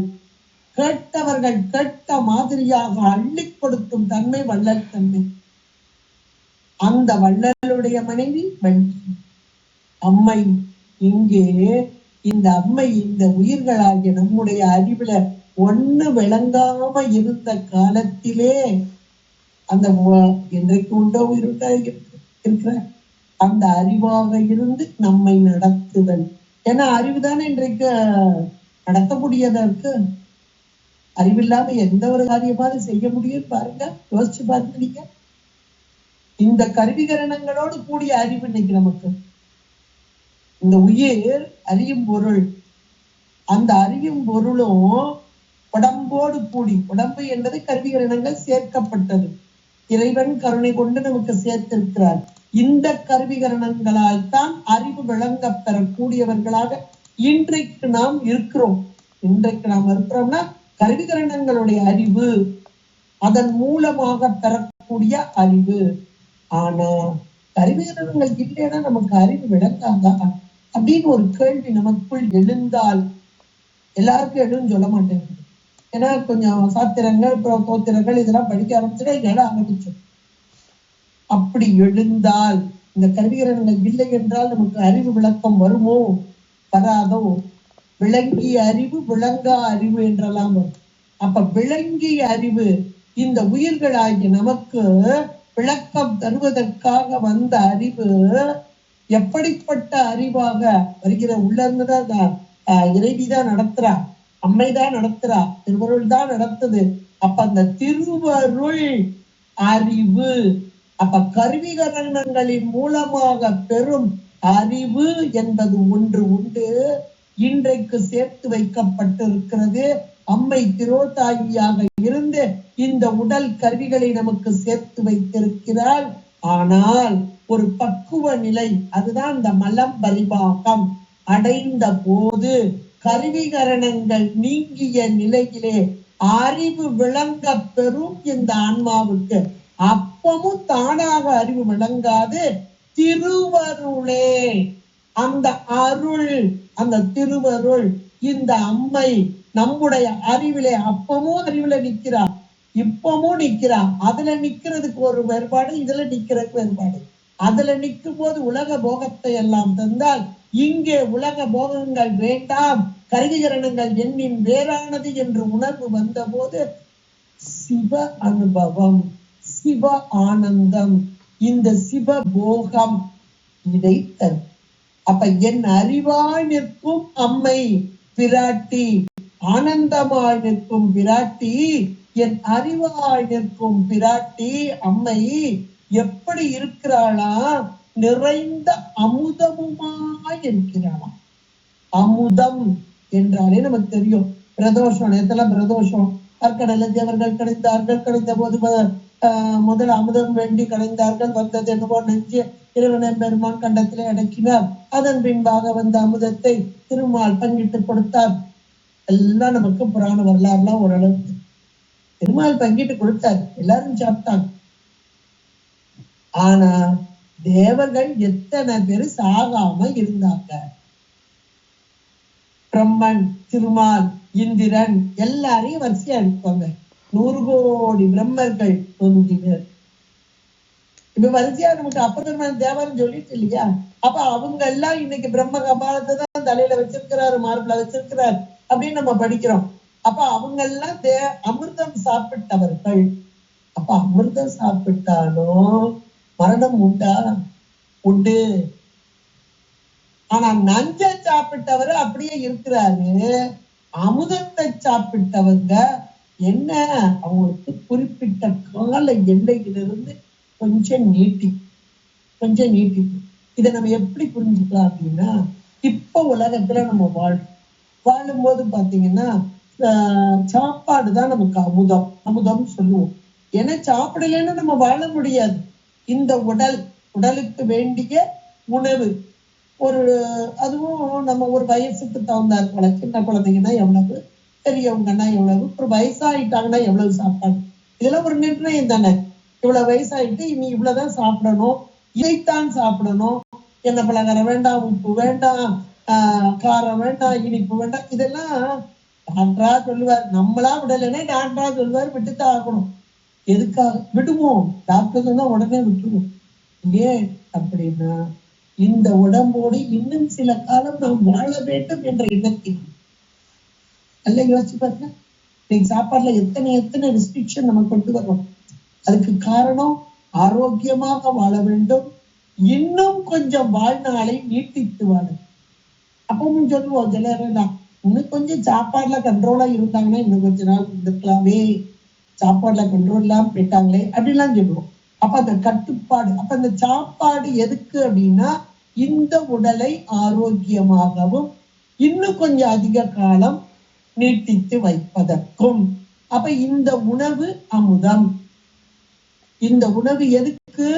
கேட்டவர்கள் கேட்ட மாதிரியாக அள்ளி கொடுக்கும் தன்மை வள்ளல் தன்மை. அந்த வள்ளலுடைய மனைவி வள்ளி அம்மை. இங்கே இந்த அம்மை இந்த உயிர்களாகிய நம்முடைய அறிவுல ஒண்ணு விளங்காம இருந்த காலத்திலே அந்த இன்றைக்கு உண்டோ உயிருண்டா இருக்கிற அந்த அறிவாக இருந்து நம்மை நடத்துதல். ஏன்னா அறிவுதானே இன்றைக்கு நடத்தக்கூடியதா இருக்கு. அறிவில்லாம எந்த ஒரு காரியமாவது செய்ய முடியும் பாருங்க, யோசிச்சு பார்த்துட்டீங்க. இந்த கருவிகரணங்களோடு கூடிய அறிவு இன்னைக்கு நமக்கு. இந்த உயிர் அறியும் பொருள், அந்த அறியும் பொருளும் உடம்போடு கூடி, உடம்பு என்பது கருவிகரணங்கள் சேர்க்கப்பட்டது. இறைவன் கருணை கொண்டு நமக்கு சேர்த்திருக்கிறார். இந்த கருவிகரணங்களால் தான் அறிவு விளங்க பெறக்கூடியவர்களாக இன்றைக்கு நாம் இருக்கிறோம். இன்றைக்கு நாம் இருக்கிறோம்னா கருவிகரணங்களுடைய அறிவு, அதன் மூலமாக பெறக்கூடிய அறிவு. ஆனா கருவிகரணங்கள் இல்லைன்னா நமக்கு அறிவு விளங்காதா அப்படின்னு ஒரு கேள்வி நமக்குள் எழுந்தால், எல்லாருக்கும் எழுன்னு சொல்ல மாட்டேங்குது. ஏன்னா கொஞ்சம் சாத்திரங்கள், தோத்திரங்கள் இதெல்லாம் படிக்க ஆரம்பிச்சுட்டா எழ ஆரம்பிச்சோம். அப்படி எழுந்தால் இந்த கருவிகரணங்கள் இல்லை என்றால் நமக்கு அறிவு விளக்கம் வருமோ வராதோ? விளங்கிய அறிவு விளங்கா அறிவு என்றெல்லாம் வரும். அப்ப விளங்கிய அறிவு இந்த உயிர்களாகிய நமக்கு விளக்கம் தருவதற்காக வந்த அறிவு எப்படிப்பட்ட அறிவாக வருகிற? உள்ள இருந்துதான் இறைவிதான் நடத்துறா, அம்மைதான் நடத்துறா, திருவருள் தான் நடத்துது. அப்ப அந்த திருவருள் அறிவு, அப்ப கருவிகரணங்களின் மூலமாக பெறும் அறிவு என்பது ஒன்று உண்டு. இன்றைக்கு சேர்த்து வைக்கப்பட்டிருக்கிறது. அம்மை திரோதாயியாக இருந்து இந்த உடல் கருவிகளை நமக்கு சேர்த்து வைத்திருக்கிறாள். ஆனால் ஒரு பக்குவ நிலை, அதுதான் இந்த மலம் பரிபாகம் அடைந்த போது கருவிகரணங்கள் நீங்கிய நிலையிலே அறிவு விளங்க பெறும் இந்த ஆன்மாவுக்கு. அப்பமும் தானாக அறிவு விளங்காது, திருவருளே அந்த அருள், அந்த திருவருள் இந்த அம்மை நம்முடைய அறிவிலே அப்பமும் அறிவுல நிக்கிறா, இப்பமும் நிக்கிறா. அதுல நிக்கிறதுக்கு ஒரு வேறுபாடு, இதுல நிக்கிறதுக்கு வேறுபாடு. அதுல நிற்கும் போது உலக போகத்தை எல்லாம் தந்தால், இங்கே உலக போகங்கள் வேண்டாம், கருவிகரணங்கள் எண்ணின் வேறானது என்று உணர்வு வந்த போது சிவ அனுபவம், சிவ ஆனந்தம், இந்த சிவ போகம் இதை தரும். அப்ப என் அறிவாய் நிற்கும் அம்மை பிராட்டி, ஆனந்தமாய் நிற்கும் பிராட்டி, என் அறிவாய் நிற்கும் பிராட்டி அம்மை எப்படி இருக்கிறாளா? நிறைந்த அமுதமுமாய் இருக்கிறாளாம். அமுதம் என்றாலே நமக்கு தெரியும். பிரதோஷம், நேரத்துல பிரதோஷம், அக்கடல தேவர்கள் கடைந்தார்கள். கடைந்த போது முதல் அமுதம் வேண்டி கடைந்தார்கள். வந்தது என்னவோ நெஞ்சு இறைவன் பெருமான் கண்டத்திலே அடக்கினார். அதன் பின்பாக வந்த அமுதத்தை திருமால் பங்கிட்டு கொடுத்தார். எல்லாம் நமக்கு புராண வரலாறுலாம் ஓரளவுக்கு. திருமால் பங்கிட்டு கொடுத்தார், எல்லாரும் சாப்பிட்டாங்க. ஆனா தேவர்கள் எத்தனை பேரு சாகாம இருந்தாங்க? பிரம்மன், திருமால், இந்திரன் எல்லாரையும் வரிசையா எடுப்பாங்க. 100 கோடி பிரம்மர்கள் 9 பேர். இப்ப வரிசையா நமக்கு அப்பெருமான் தேவர்னு சொல்லிட்டு இல்லையா? அப்ப அவங்க எல்லாம் இன்னைக்கு பிரம்ம கபாலத்தை தான் தலையில வச்சிருக்கிறாரு, மார்பிள வச்சிருக்கிறார் அப்படின்னு நம்ம படிக்கிறோம். அப்ப அவங்க எல்லாம் அமிர்தம் சாப்பிட்டவர்கள். அப்ப அமிர்தம் சாப்பிட்டாலும் மரணம் உண்டா? உண்டு. ஆனா நஞ்ச சாப்பிட்டவர் அப்படியே இருக்கிறாரு. அமுதத்தை சாப்பிட்டவங்க என்ன, அவங்களுக்கு குறிப்பிட்ட கால எல்லையிலிருந்து கொஞ்சம் நீட்டி. இதை நம்ம எப்படி புரிஞ்சுக்கலாம் அப்படின்னா, இப்ப உலகத்துல நம்ம வாழும்போது பாத்தீங்கன்னா சாப்பாடுதான் நமக்கு அமுதம் சொல்லுவோம். ஏன்னா சாப்பிடலன்னு நம்ம வாழ முடியாது. இந்த உடலுக்கு வேண்டிய உணவு ஒரு, அதுவும் நம்ம ஒரு வயசுக்கு தகுந்தார் போல. சின்ன குழந்தைங்கன்னா எவ்வளவு, பெரியவங்கன்னா எவ்வளவு, ஒரு வயசாயிட்டாங்கன்னா எவ்வளவு சாப்பாடு, இதெல்லாம் ஒரு நிர்ணயம் தானே. இவ்வளவு வயசாயிட்டு இனி இவ்வளவுதான் சாப்பிடணும், இதைத்தான் சாப்பிடணும், என்ன பலகாரம் வேண்டாம், உப்பு வேண்டாம், காரம் வேண்டாம், இனிப்பு வேண்டாம், இதெல்லாம் டாக்டரா சொல்லுவார். நம்மளா விடலைன்னா டாக்டரா சொல்லுவார், விட்டுத்தான் ஆகணும். எதுக்காக விடுவோம்? டாக்டர் சொன்னா உடனே விட்டுருவோம். ஏன் அப்படின்னா, இந்த உடம்போடு இன்னும் சில காலம் நாம் வாழ வேண்டும் என்ற எண்ணத்தில். அல்ல யோசிச்சு பாருங்க, நீங்க சாப்பாடுல எத்தனை ரெஸ்ட்ரிக்ஷன் நம்ம கொண்டு வரோம். அதுக்கு காரணம் ஆரோக்கியமாக வாழ வேண்டும், இன்னும் கொஞ்சம் வாழ்நாளை நீட்டித்து வாழ. அப்பவும் சொல்லுவோம் சிலர், இன்னும் கொஞ்சம் சாப்பாடுல கண்ட்ரோலா இருந்தாங்கன்னா இன்னும் கொஞ்ச நாள் இருந்துக்கலாமே, சாப்பாடுல கண்ட்ரோல் இல்லாம போயிட்டாங்களே அப்படிலாம் சொல்லுவோம். அப்ப அந்த கட்டுப்பாடு, அப்ப அந்த சாப்பாடு எதுக்கு அப்படின்னா, இந்த உடலை ஆரோக்கியமாகவும் இன்னும் கொஞ்சம் அதிக காலம் நீட்டித்து வைப்பதற்கும். அப்ப இந்த உணவு அமுதம். இந்த உணவு எதுக்கு?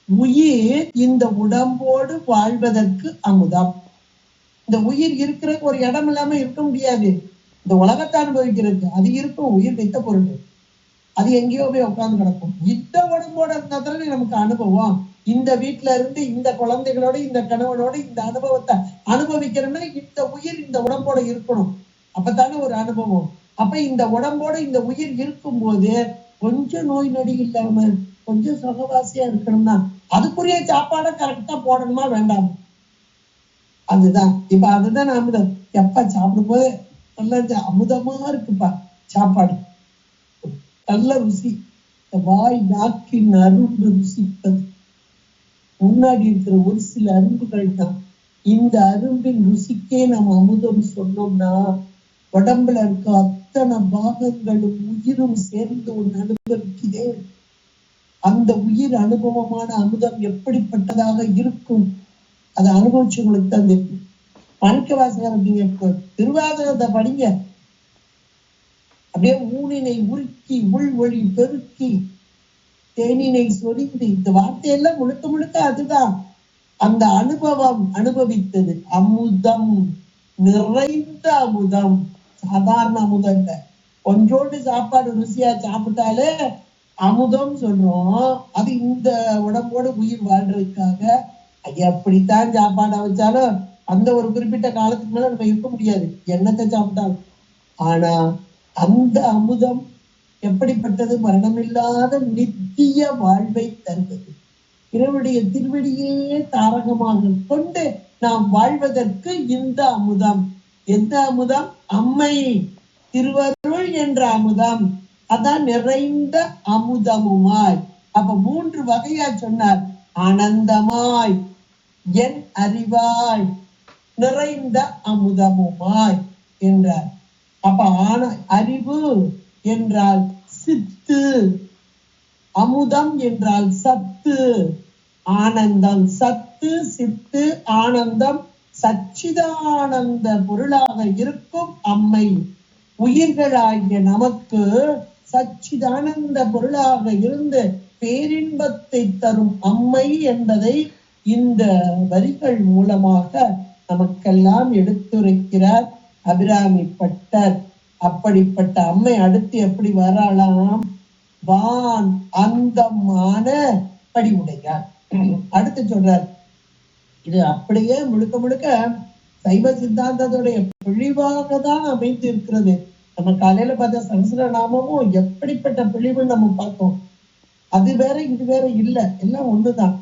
உயிர் இந்த உடம்போடு வாழ்வதற்கு அமுதம். இந்த உயிர் இருக்கிற ஒரு இடம் இல்லாம இருக்க முடியாது. இந்த உலகத்தை அனுபவிக்கிறதுக்கு அது இருக்கும். உயிர் வைத்த பொருள் அது எங்கேயோ போய் உட்கார்ந்து கிடக்கும். இந்த உடம்போட இருந்தா தானே நமக்கு அனுபவம். இந்த வீட்டுல இருந்து இந்த குழந்தைகளோட, இந்த கணவனோட இந்த அனுபவத்தை அனுபவிக்கிறோம்னா இந்த உயிர் இந்த உடம்போட இருக்கணும். அப்பதானே ஒரு அனுபவம். அப்ப இந்த உடம்போட இந்த உயிர் இருக்கும் போது கொஞ்சம் நோய் நொடி இல்லாம கொஞ்சம் சுகவாசியா இருக்கணும்னா அதுக்குரிய சாப்பாடை கரெக்டா போடணுமா வேண்டாம்? அதுதான் இப்ப அதுதான் அமுதம். எப்ப சாப்பிடும் போது நல்ல அமுதமா இருக்குப்பா சாப்பாடு, நல்ல ருசி. வாய் நாக்கின் அரும்பு ருசிப்பது. முன்னாடி இருக்கிற ஒரு சில அரும்புகள் தான். இந்த அரும்பின் ருசிக்கே நம்ம அமுதம் சொன்னோம்னா உடம்புல இருக்க அத்தனை பாகங்களும் உயிரும் சேர்ந்து ஒன்று அனுபவிக்குதே. அந்த உயிர் அனுபவமான அமுதம் எப்படிப்பட்டதாக இருக்கும் அதை அனுபவிச்சவங்களுக்கு தான் தெரியும். மாணிக்க வாசகர் அப்படிங்க திருவாசகத்தை படிங்க, அப்படியே ஊனினை உருக்கி உள் ஒளி பெருக்கி தேனினை சொரிந்து, இந்த வார்த்தையெல்லாம் முழுக்க முழுக்க அதுதான். அந்த அனுபவம் அனுபவித்தது அமுதம், நிறைந்த அமுதம், சாதாரண அமுதம் இல்ல. கொஞ்சோண்டு சாப்பாடு ருசியா சாப்பிட்டாலே அமுதம் சொல்றோம். அது இந்த உடம்போட உயிர் வாழ்றதுக்காக எப்படித்தான் சாப்பாடை வச்சாலும் அந்த ஒரு குறிப்பிட்ட காலத்துக்கு மேல நம்ம இருக்க முடியாது என்னத்தை சாப்பிட்டாலும். ஆனா அந்த அமுதம் எப்படிப்பட்டது? மரணமில்லாத நித்திய வாழ்வை தருவது. இறைவனுடைய திருவடியே தாரகமாக கொண்டு நாம் வாழ்வதற்கு இந்த அமுதம். எந்த அமுதம்? அம்மை திருவருள் என்ற அமுதம். அதான் நிறைந்த அமுதமுமாய். அப்ப 3 வகையா சொன்னார். ஆனந்தமாய், என் அறிவாய், நிறைந்த அமுதமுமாய் என்றார். அப்ப அறிவு என்றால் சித்து, அமுதம் என்றால் சத்து, ஆனந்தம். சத்து சித்து ஆனந்தம் சச்சிதானந்த பொருளாக இருக்கும் அம்மை. உயிர்களாகிய நமக்கு சச்சிதானந்த பொருளாக இருந்து பேரின்பத்தை தரும் அம்மை என்பதை இந்த வரிகள் மூலமாக நமக்கெல்லாம் எடுத்துரைக்கிறார் அபிராமி பட்டர். அப்படிப்பட்ட அம்மை அடுத்து எப்படி வராலாம்? வான் அந்தமான படிவுடையார். அடுத்து சொல்றார், இது அப்படியே முழுக்க முழுக்க சைவ சித்தாந்தத்துடைய பிழிவாக தான் அமைந்து இருக்கிறது. நம்ம காலையில பார்த்த சகஸ்ரநாமமும் எப்படிப்பட்ட பிழிவுன்னு நம்ம பார்த்தோம். அது வேற இது வேற இல்ல, எல்லாம் ஒண்ணுதான்.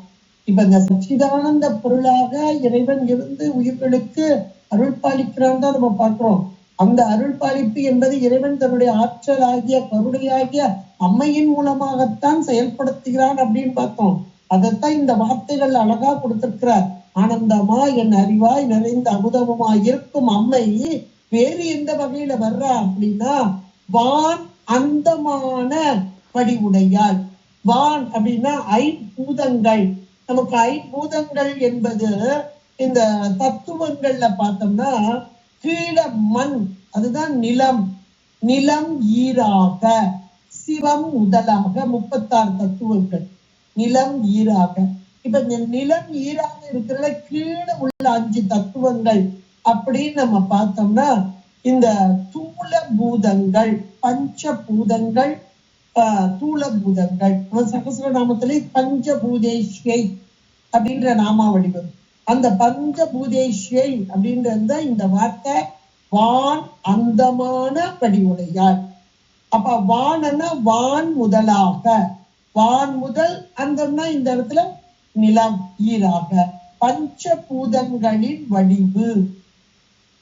இப்ப இந்த சச்சிதானந்த பொருளாக இறைவன் இருந்து உயிர்களுக்கு அருள் பாலிக்கிறான் தான் நம்ம பார்க்கிறோம். அந்த அருள் பாலிப்பு என்பது இறைவன் தன்னுடைய ஆற்றலாகிய கருணையாகிய அம்மையின் மூலமாகத்தான் செயல்படுத்துகிறான் அப்படின்னு பார்த்தோம். அதைத்தான் இந்த வார்த்தைகள் அழகா கொடுத்திருக்கிறார். ஆனந்தமா என் அறிவாய் நிறைந்த அமுதமுமாய் இருக்கும் அம்மை வேறு எந்த வகையில வர்றா அப்படின்னா வான் அந்தமான படிவுடையாள். வான் அப்படின்னா ஐம்பூதங்கள். நமக்கு ஐம்பூதங்கள் என்பது இந்த தத்துவங்கள்ல பார்த்தோம்னா கீழ மண், அதுதான் நிலம். நிலம் ஈராக, சிவம் முதலாக 36 தத்துவங்கள் நிலம் ஈராக. இப்ப இந்த நிலம் ஈராக இருக்கிற கீழே உள்ள 5 தத்துவங்கள் அப்படின்னு நம்ம பார்த்தோம்னா இந்த தூல பூதங்கள், பஞ்சபூதங்கள், தூல பூதங்கள். சகஸ்ரநாமத்திலே பஞ்சபூதேஷ்யை அப்படின்ற நாமாவளி வரும். அந்த பஞ்சபூதேஷ்யை அப்படின்றது இந்த வார்த்தை வான் அந்தமான படிவுடையார். அப்ப வான்னா வான் முதலாக, வான் முதல் அந்தம்னா இந்த இடத்துல நிலம் ஈராக, பஞ்சபூதங்களின் வடிவு.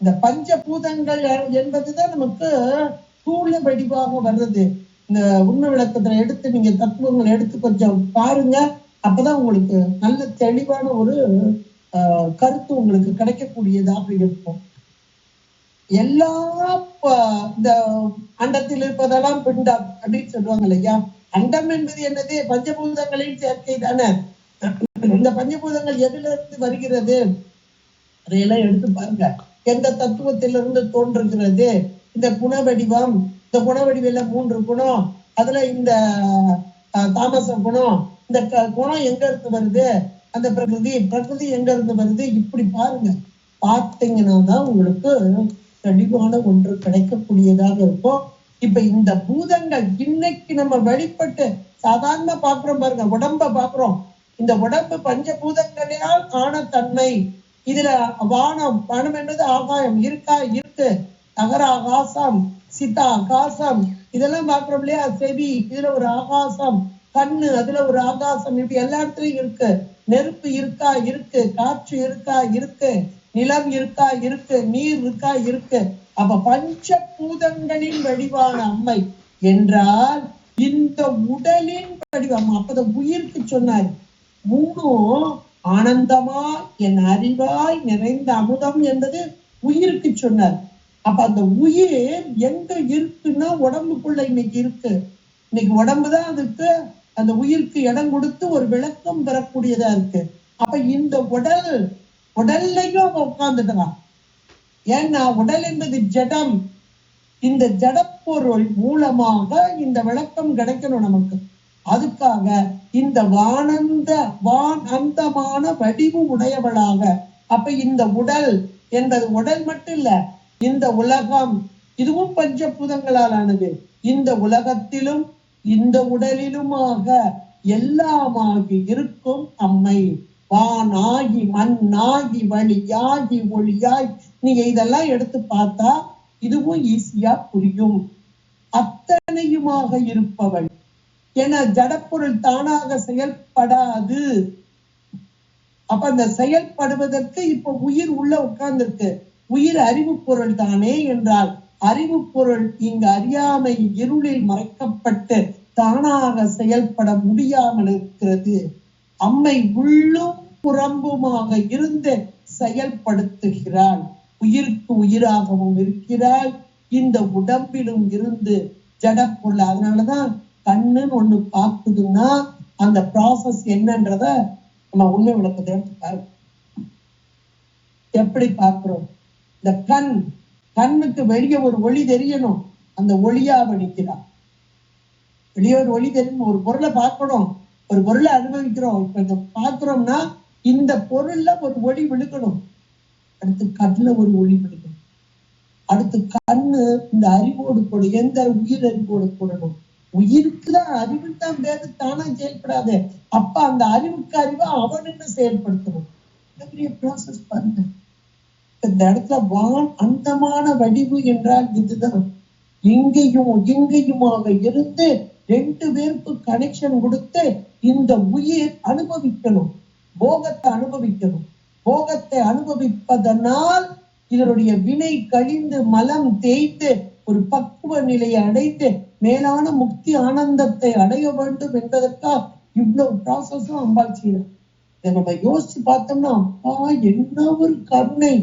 இந்த பஞ்சபூதங்கள் என்பதுதான் நமக்கு தூள வடிவாக வர்றது. இந்த உண்மை விளக்கத்துல எடுத்து நீங்க தத்துவங்களை எடுத்து கொஞ்சம் பாருங்க. அப்பதான் உங்களுக்கு நல்ல தெளிவான ஒரு கருத்து உங்களுக்கு கிடைக்கக்கூடியதாக இருக்கும். எல்லா இந்த அண்டத்தில் இருப்பதெல்லாம் பிண்டம் அப்படின்னு சொல்லுவாங்க இல்லையா? அண்டம் என்பது என்னது? பஞ்சபூதங்களின் சேர்க்கை தானே. இந்த பஞ்சபூதங்கள் எதுல இருந்து வருகிறது அதையெல்லாம் எடுத்து பாருங்க. எந்த தத்துவத்திலிருந்து தோன்றுகிறது? இந்த குணவடிவம். இந்த குணவடிவில 3 குணம். அதுல இந்த தாமச குணம். இந்த குணம் எங்க இருந்து வருது? அந்த பிரகிருதி எங்க இருந்து வருது? இப்படி பாருங்க. பார்த்தீங்கன்னா தான் உங்களுக்கு தெளிவான ஒன்று கிடைக்கக்கூடியதாக இருக்கும். இப்ப இந்த பூதங்கள் இன்னைக்கு நம்ம வெளிப்பட்டு சாதாரண பாக்குறோம் பாருங்க. உடம்ப பாக்குறோம். இந்த உடம்பு பஞ்சபூதங்களால் ஆனத்தன்மை. இதுல வானம், வானம் என்பது ஆகாயம். இருக்கா? இருக்கு. அகர ஆகாசம், சித்த ஆகாசம், இதெல்லாம் பாக்குறோம் இல்லையா? செவி, இதுல ஒரு ஆகாசம். கண்ணு, அதுல ஒரு ஆகாசம், இப்படி எல்லா இடத்துலயும் இருக்கு. நெருப்பு இருக்கா இருக்கு, காற்று இருக்கா இருக்கு, நிலம் இருக்கா இருக்கு, நீர் இருக்கா இருக்கு. அப்ப பஞ்ச பூதங்களின் வடிவான அம்மை என்றால் இந்த உடலின் வடிவம். அப்பத உயிருக்கு சொன்னார், மூணும் ஆனந்தமா என் அறிவாய் நிறைந்த அமுதம் என்பது உயிருக்கு சொன்னார். அப்ப அந்த உயிர் எங்க இருக்குன்னா உடம்புக்குள்ள இன்னைக்கு இருக்கு. இன்னைக்கு உடம்புதான் அதுக்கு அந்த உயிருக்கு இடம் கொடுத்து ஒரு விளக்கம் பெறக்கூடியதா இருக்கு. அப்ப இந்த உடல்லையும் அவ உட்கார்ந்துக்கலாம். ஏன்னா உடல் என்பது ஜடம். இந்த ஜடப்பொருள் மூலமாக இந்த விளக்கம் கிடைக்கணும் நமக்கு. அதுக்காக இந்த அந்தமான வடிவு உடையவளாக. அப்ப இந்த உடல் என்பது உடல் மட்டும் இல்ல, இந்த உலகம் இதுவும் பஞ்சபூதங்களால் ஆனது. இந்த உலகத்திலும் இந்த உடலிலுமாக எல்லாமாகி இருக்கும் அம்மை. வானாகி மண்ணாகி வழியாகி ஒளியாய். நீங்க இதெல்லாம் எடுத்து பார்த்தா இதுவும் ஈஸியா புரியும். அத்தனையுமாக இருப்பவள். என ஜடப்பொருள் தானாக செயல்படாது. அப்ப அந்த செயல்படுவதற்கு இப்ப உயிர் உள்ள உட்கார்ந்துருக்கு. உயிர் அறிவு பொருள் தானே என்றால் அறிவு பொருள் இங்கு அறியாமை இருளில் மறைக்கப்பட்டு தானாக செயல்பட முடியாமல் இருக்கிறது. அம்மை உள்ளும் புறம்புமாக இருந்து செயல்படுத்துகிறாள். உயிருக்கு உயிராகவும் இருக்கிறாள், இந்த உடம்பிலும் இருந்து ஜடப்பொருள். அதனாலதான் கண்ணுன்னு ஒண்ணு பார்க்குதுன்னா அந்த ப்ராசஸ் என்னன்றத நம்ம உண்மை விளக்கத்தை எடுத்து பாருங்க. எப்படி பார்க்கிறோம்? இந்த கண்ணுக்கு வெளியே ஒரு ஒளி தெரியணும், அந்த ஒளியா நிற்கிறான். வெளியே ஒரு ஒளி தெரியணும், ஒரு பொருளை பார்க்கணும், ஒரு பொருளை அனுபவிக்கிறோம். இப்ப இதை பார்க்கிறோம்னா இந்த பொருள்ல ஒரு ஒளி விழுக்கணும், அடுத்து கண்ணுல ஒரு ஒளி விழுக்கணும், அடுத்து கண்ணு இந்த அறிவோடு கூட எந்த உயிர் அறிவோடு கூடணும். உயிருக்குதான் அறிவுக்கு தான் பேரு, தானா செயல்படாது. அப்ப அந்த அறிவுக்கு அறிவை அவனுக்கு செயல்படுத்தணும். பெரிய ப்ராசஸ் பாருங்க. இந்த இடத்துல அந்தமான வடிவு என்றால் இதுதான். எங்கேயுமாக இருந்து ரெண்டு பேருக்கு கனெக்ஷன் கொடுத்து இந்த உயிர் அனுபவிக்கணும், போகத்தை அனுபவிக்கணும். போகத்தை அனுபவிப்பதனால் இதனுடைய வினை கழிந்து மலம் தேய்த்து ஒரு பக்குவ நிலையை அடைந்து மேலான முக்தி ஆனந்தத்தை அடைய வேண்டும் என்பதற்காக இவ்வளவு ப்ராசஸும் அம்பாள் செய்யணும். இதை நம்ம யோசிச்சு பார்த்தோம்னா அப்பா என்ன ஒரு கருணை.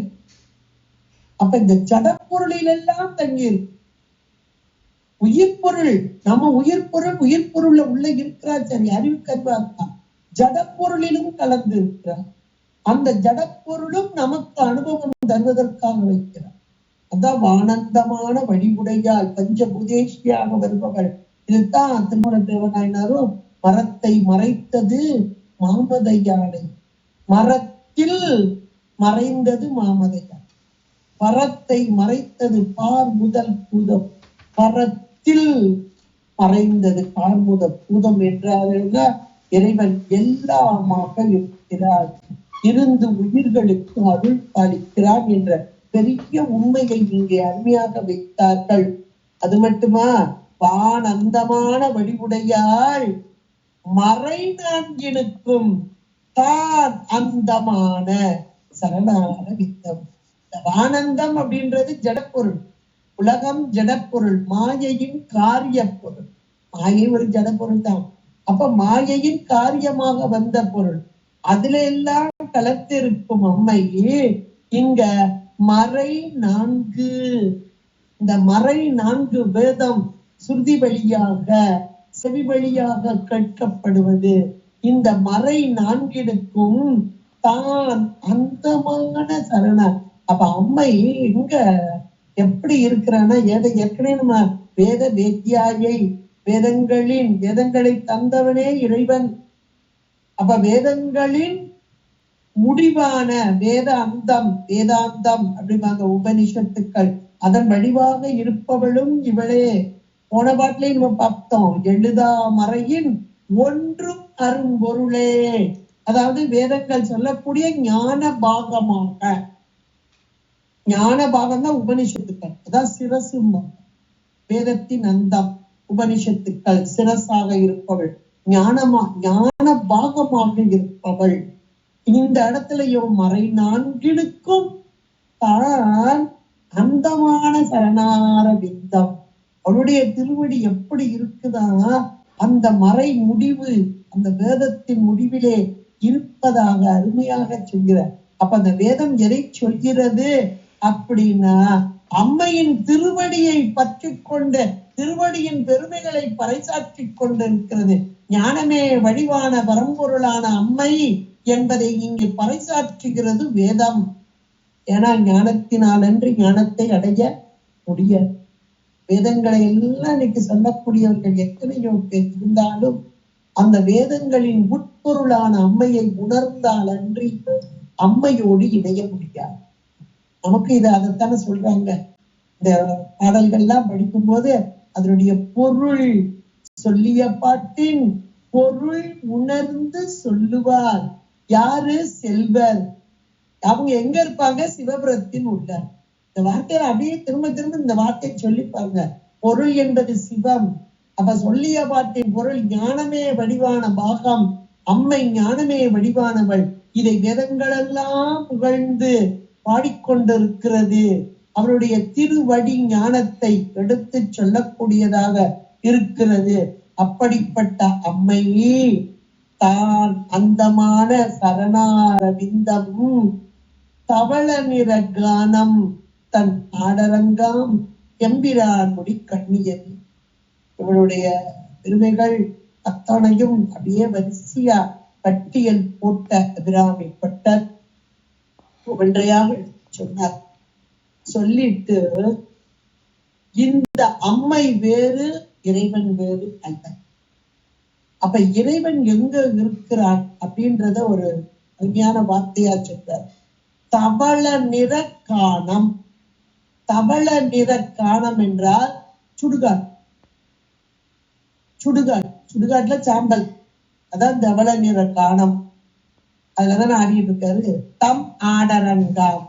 அப்ப இந்த ஜடப்பொருளில் எல்லாம் தங்கியிருக்கு உயிர் பொருள். நம்ம உயிர் பொருள்ல உள்ள இருக்கிறார், சரி, அறிவுக்கு அறிவா இருக்கான். ஜடப்பொருளிலும் கலந்து இருக்கிறார். அந்த ஜடப்பொருளும் நமக்கு அனுபவம் தருவதற்காக வைக்கிறார். அதான் ஆனந்தமான வடிவுடையால் பஞ்சபூதேஷியாக வருபவள். இதுதான் திருமண தேவநாயனாரும் மரத்தை மறைத்தது மாமதையானை, மரத்தில் மறைந்தது மாமதையான், பரத்தை மறைத்தது பார் முதல் பூதம், பரத்தில் மறைந்தது பார்முதல் பூதம் என்றால் இறைவன் எல்லாமாக இருக்கிறார், இருந்து உயிர்களுக்கு அருள் பாலிக்கிறார் என்ற பெரிய உண்மையை இங்கே அருமையாக வைத்தார்கள். அது மட்டுமா, வானந்தமான வடிவுடையாள் மறை நான்கினுக்கும் தான் அந்தமான சரணான வித்தம். வானந்தம் அப்படின்றது ஜடப்பொருள், உலகம் ஜடப்பொருள், மாயையின் காரிய பொருள். மாயை ஒரு ஜடப்பொருள் தான். அப்ப மாயையின் காரியமாக வந்த பொருள், அதுல எல்லாம் கலத்திருக்கும் அம்மையே இங்க மறை நான்கு. இந்த மறை நான்கு வேதம் சுருதி வழியாக செவி வழியாக கேட்கப்படுவது. இந்த மறை நான்கிற்கும் தான் அந்தமான சரண. அப்ப அம்மை இங்க எப்படி இருக்கிறான்னா, ஏற்கனவே நம்ம வேத வேத்தியாயை, வேதங்களை தந்தவனே இறைவன். அப்ப வேதங்களின் முடிவான வேதாந்தம் அப்படிம்பாங்க உபனிஷத்துக்கள், அதன் வடிவாக இருப்பவளும் இவளே. போன பாட்டிலே நம்ம பார்த்தோம், எழுதா மறையின் ஒன்றும் அரும்பொருளே. அதாவது வேதங்கள் சொல்லக்கூடிய ஞான பாகமாக, ஞான பாகம் தான் உபனிஷத்துக்கள். அதான் சிரசு, வேதத்தின் அந்தம் உபனிஷத்துக்கள், சிரசாக இருப்பவள். ஞான பாகமாக இருப்பவள். இந்த இடத்துலயோ மறை நான்கினுக்கும் தான் அந்தமான சரணார விந்தம். அவளுடைய திருவடி எப்படி இருக்குதா, அந்த மறை முடிவு அந்த வேதத்தின் முடிவிலே இருப்பதாக அருமையாக சொல்கிறார். அப்ப அந்த வேதம் எதை சொல்கிறது அப்படின்னா, அம்மையின் திருவடியை பற்றி கொண்டு திருவடியின் பெருமைகளை பறைசாற்றி கொண்டிருக்கிறது. ஞானமே வடிவான பரம்பொருளான அம்மை என்பதை இங்கே பறைசாற்றுகிறது வேதம். ஏன்னா ஞானத்தினாலன்றி ஞானத்தை அடைய முடியாது. வேதங்களை எல்லாம் இன்னைக்கு சொல்லக்கூடியவர்கள் எத்தனையோ பேர் இருந்தாலும் அந்த வேதங்களின் உட்பொருளான அம்மையை உணர்ந்தால் அன்றி அம்மையோடு இணைய முடியாது. நமக்கு இது அதைத்தானே சொல்றாங்க. இந்த பாடல்கள்லாம் படிக்கும் போது அதனுடைய பொருள் சொல்லிய பாட்டின் பொருள் உணர்ந்து சொல்லுவார் யாரு? செல்வர். அவங்க எங்க இருப்பாங்க? சிவபுரத்தின் உள்ள. இந்த வார்த்தையில அப்படியே திரும்ப திரும்ப இந்த வார்த்தையை சொல்லிப்பாங்க. பொருள் என்பது சிவம். அப்ப சொல்லிய பாட்டின் பொருள் ஞானமே வடிவான பாகம். அம்மை ஞானமே வடிவானவள். இதை வேதங்களெல்லாம் புகழ்ந்து பாடிக்கொண்டிருக்கிறது. அவருடைய திருவடி ஞானத்தை எடுத்து சொல்லக்கூடியதாக இருக்கிறது. அப்படிப்பட்ட அம்மை தான் அந்தமான சரணாரவிந்தம் தவள நிற கானம் தன் ஆடரங்காம் எம்பிரான் முடி கண்ணியது. இவளுடைய பெருமைகள் அத்தனையும் அப்படியே வரிசையா பட்டியல் போட்ட அபிராமி பட்டர் ஒன்றையாக சொன்னார். சொல்லிட்டு இந்த அம்மை வேறு இறைவன் வேறு அல்ல. அப்ப இறைவன் எங்க இருக்கிறான் அப்படின்றத ஒரு அருமையான வார்த்தையா சொல்றார். தவள நிற காணம். தவள நிற காணம் என்றால் சுடுகாடு. சுடுகாட்டுல சாம்பல், அதான் தவள நிற காணம். அதுலதான் ஆடிட்டு இருக்காரு. தம் ஆடரங்காம்,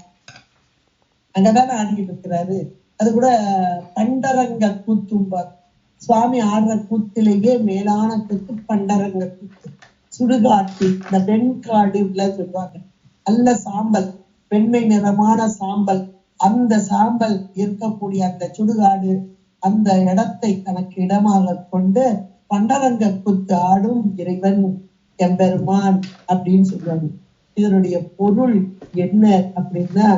அங்கதானே ஆடிட்டு இருக்கிறாரு. அது கூட பண்டரங்க கூத்தும்பார். சுவாமி ஆடுற கூத்திலேயே மேலான கூத்து பண்டரங்க கூத்து. சுடுகாட்டு இந்த வெண்காடு இப்படிலாம் சொல்லுவாங்க. நல்ல சாம்பல், வெண்மை நிறமான சாம்பல். அந்த சாம்பல் இருக்கக்கூடிய அந்த சுடுகாடு, அந்த இடத்தை தனக்கு இடமாக கொண்டு பண்டரங்க கூத்து ஆடும் இறைவன் எம்பெருமான் அப்படின்னு சொல்றாங்க. இதனுடைய பொருள் என்ன அப்படின்னா,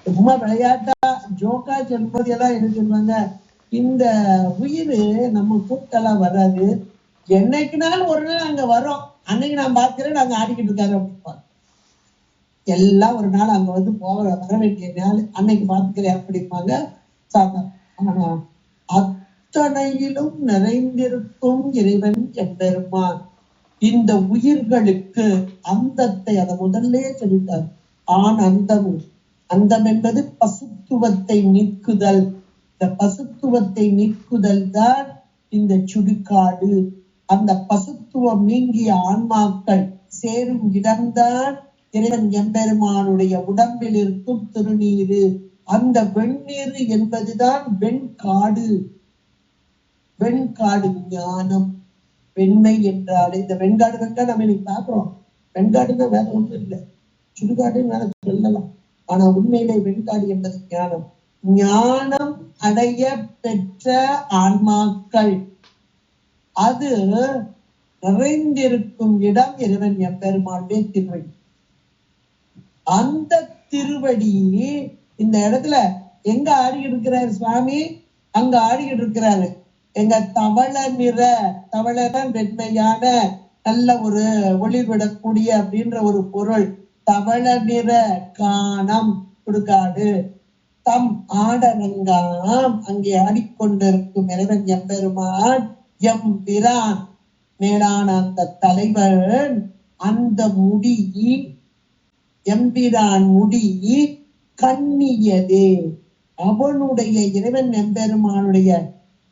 ரொம்ப விளையாட்டா ஜோக்கா சொல்லும்போது எல்லாம் என்ன சொல்லுவாங்க, இந்த உயிர் நம்ம கூட்டெல்லாம் வராது, என்னைக்குனாலும் ஒரு நாள் அங்க வரோம், அன்னைக்கு நான் பார்க்கிறேன் நாங்க ஆடிக்கிட்டு இருக்காரு அப்படிப்பாங்க. எல்லாம் ஒரு நாள் அங்க வந்து வர வேண்டிய நாள், அன்னைக்கு பார்த்துக்கிறேன் அப்படிப்பாங்க. ஆனா அத்தனையிலும் நிறைந்திருக்கும் இறைவன் எம்பெருமான். இந்த உயிர்களுக்கு அந்தத்தை அதை முதல்ல சொல்லிட்டார். ஆண் அந்தம். அந்தம் என்பது பசுத்துவத்தை நீக்குதல். இந்த பசுத்துவத்தை நீக்குதல் தான் இந்த சுடுகாடு. அந்த பசுத்துவம் நீங்கிய ஆன்மாக்கள் சேரும் இடம்தான் இறைவன் எம்பெருமானுடைய உடம்பில் இருக்கும் திருநீரு. அந்த வெண்ணீர் என்பதுதான் வெண்காடு. வெண்காடு ஞானம். வெண்மை என்றால் இந்த வெண்காடு நம்ம இன்னைக்கு பாக்குறோம். வெண்காடுன்னா வேற ஒன்றும் இல்லை, சுடுகாடுன்னு வேற சொல்லலாம். ஆனா உண்மையிலே வெண்காடு என்பது ஞானம். ஞானம் அடைய பெற்ற ஆன்மாக்கள் அது நிறைந்திருக்கும் இடம் இறைவன் எம்பெருமானுடைய திருவடி. அந்த திருவடி இந்த இடத்துல எங்க ஆடிக்கிட்டு இருக்கிறாரு சுவாமி? அங்க ஆடிக்கிட்டு இருக்கிறாரு. எங்க தவள நிற, தவளதான் வெண்மையான நல்ல ஒரு ஒளிர்விடக்கூடிய அப்படின்ற ஒரு பொருள். தவள நிற காணம் சுடுகாடு. தம் ஆடரங்காம் அங்கே ஆடிக்கொண்டிருக்கும் இறைவன் எம்பெருமான் எம்பிரான் மேலான அந்த தலைவன். அந்த முடி எம்பிரான் முடி கண்ணியதே. அவனுடைய இறைவன் எம்பெருமானுடைய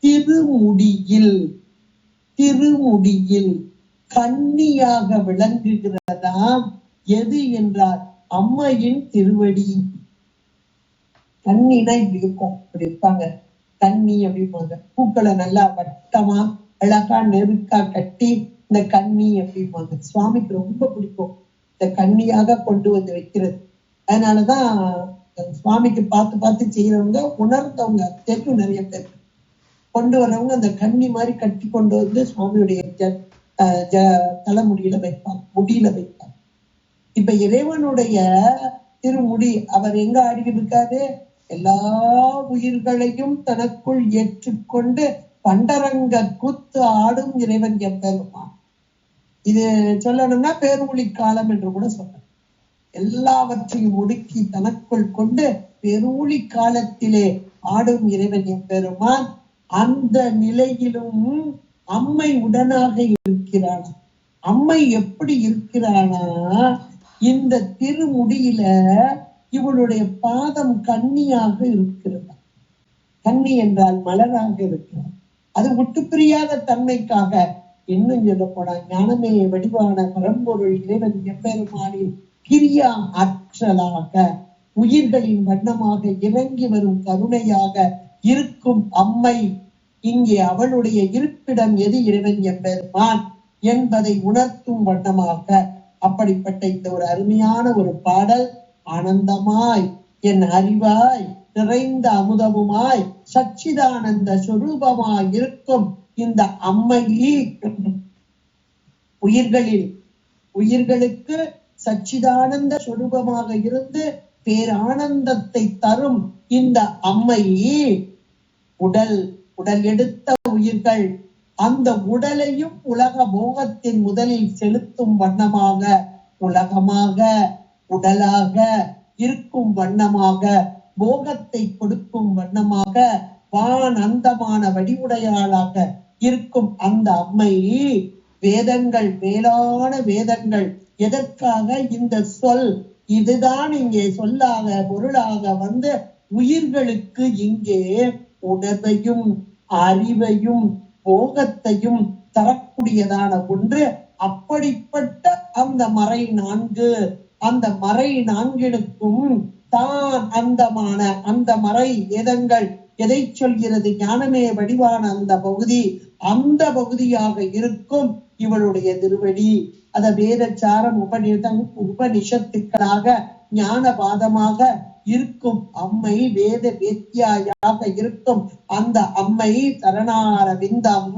திருமுடியில் கண்ணியாக விளங்குகிறதாம். எது என்றால் அம்மையின் திருவடி. கண்ணினா இப்படி இருக்கும், இப்படி இருப்பாங்க. கண்ணி அப்படிப்பாங்க. பூக்களை நல்லா வட்டமா அழகா நெருக்கா கட்டி இந்த கண்ணி அப்படிம்பாங்க. சுவாமிக்கு ரொம்ப பிடிக்கும் இந்த கண்ணியாக கொண்டு வந்து வைக்கிறது. அதனாலதான் சுவாமிக்கு பார்த்து பார்த்து செய்யறவங்க உணர்ந்தவங்க தெரியும். நிறைய பேர் கொண்டு வர்றவங்க அந்த கண்ணி மாதிரி கட்டி கொண்டு வந்து சுவாமியுடைய தலைமுடியில வைப்பாங்க, முடியில வைப்பாங்க. இப்ப இறைவனுடைய திருமுடி அவர் எங்க ஆடிக்கிட்டு இருக்காரு? எல்லா உயிர்களையும் தனக்குள் ஏற்றுக்கொண்டு பண்டரங்க கூத்து ஆடும் இறைவன் எம்பெருமான். இது சொல்லணும்னா பேரொளி காலம் என்று கூட சொல்லணும். எல்லாவற்றையும் ஒடுக்கி தனக்குள் கொண்டு பெருளி காலத்திலே ஆடும் இறைவன் எம்பெருமான். அந்த நிலையிலும் அம்மை உடனாக இருக்கிறானா. அம்மை எப்படி இருக்கிறானா, இந்த திருமுடியில இவளுடைய பாதம் கன்னியாக இருக்கிறதா. கன்னி என்றால் மலராக இருக்கிறார். அது விட்டு பிரியாத தன்மைக்காக இன்னும் சொல்ல போனா ஞானமே வடிவான பரம்பொருள் இறைவன் எம்பெருமானின் கிரியா ஆற்றலாக உயிர்களின் வண்ணமாக இறங்கி வரும் கருணையாக இருக்கும் அம்மை. இங்கே அவளுடைய இருப்பிடம் எது? இறைவன் எம்பெருமான் என்பதை உணர்த்தும் வண்ணமாக அப்படிப்பட்ட இந்த ஒரு அருமையான ஒரு பாடல். ஆனந்தமாய் என் அறிவாய் நிறைந்த அமுதமுமாய் சச்சிதானந்த சொரூபமாய் இருக்கும் இந்த அம்மை உயிர்களுக்கு சச்சிதானந்த சொரூபமாக இருந்து பேரானந்தத்தை தரும் இந்த அம்மை உடல் எடுத்த உயிர்கள் அந்த உடலையும் உலக போகத்தின் முதலில் செலுத்தும் வண்ணமாக உலகமாக உடலாக இருக்கும் வண்ணமாக போகத்தை கொடுக்கும் வண்ணமாக வான் அந்தமான வடிவுடையாளாக இருக்கும் அந்த அம்மை வேதங்கள் மேலான வேதங்கள் எதற்காக இந்த சொல் இதுதான் இங்கே சொல்லாக பொருளாக வந்து உயிர்களுக்கு இங்கே உணர்வையும் அறிவையும் போகத்தையும் தரக்கூடியதான ஒன்று. அப்படிப்பட்ட அந்த மறை நான்கு, அந்த மறை நான்கினுக்கும் தான் அந்தமான அந்த மறை வேதங்கள் எதை சொல்கிறது? ஞானமே வடிவான அந்த பகுதி, அந்த பகுதியாக இருக்கும் இவளுடைய திருவடி. அத வேதச்சாரம் உபனிஷத்துக்களாக ஞான பாதமாக இருக்கும் அம்மை, வேத வேத்தியாக இருக்கும் அந்த அம்மை சரணார விந்தம்.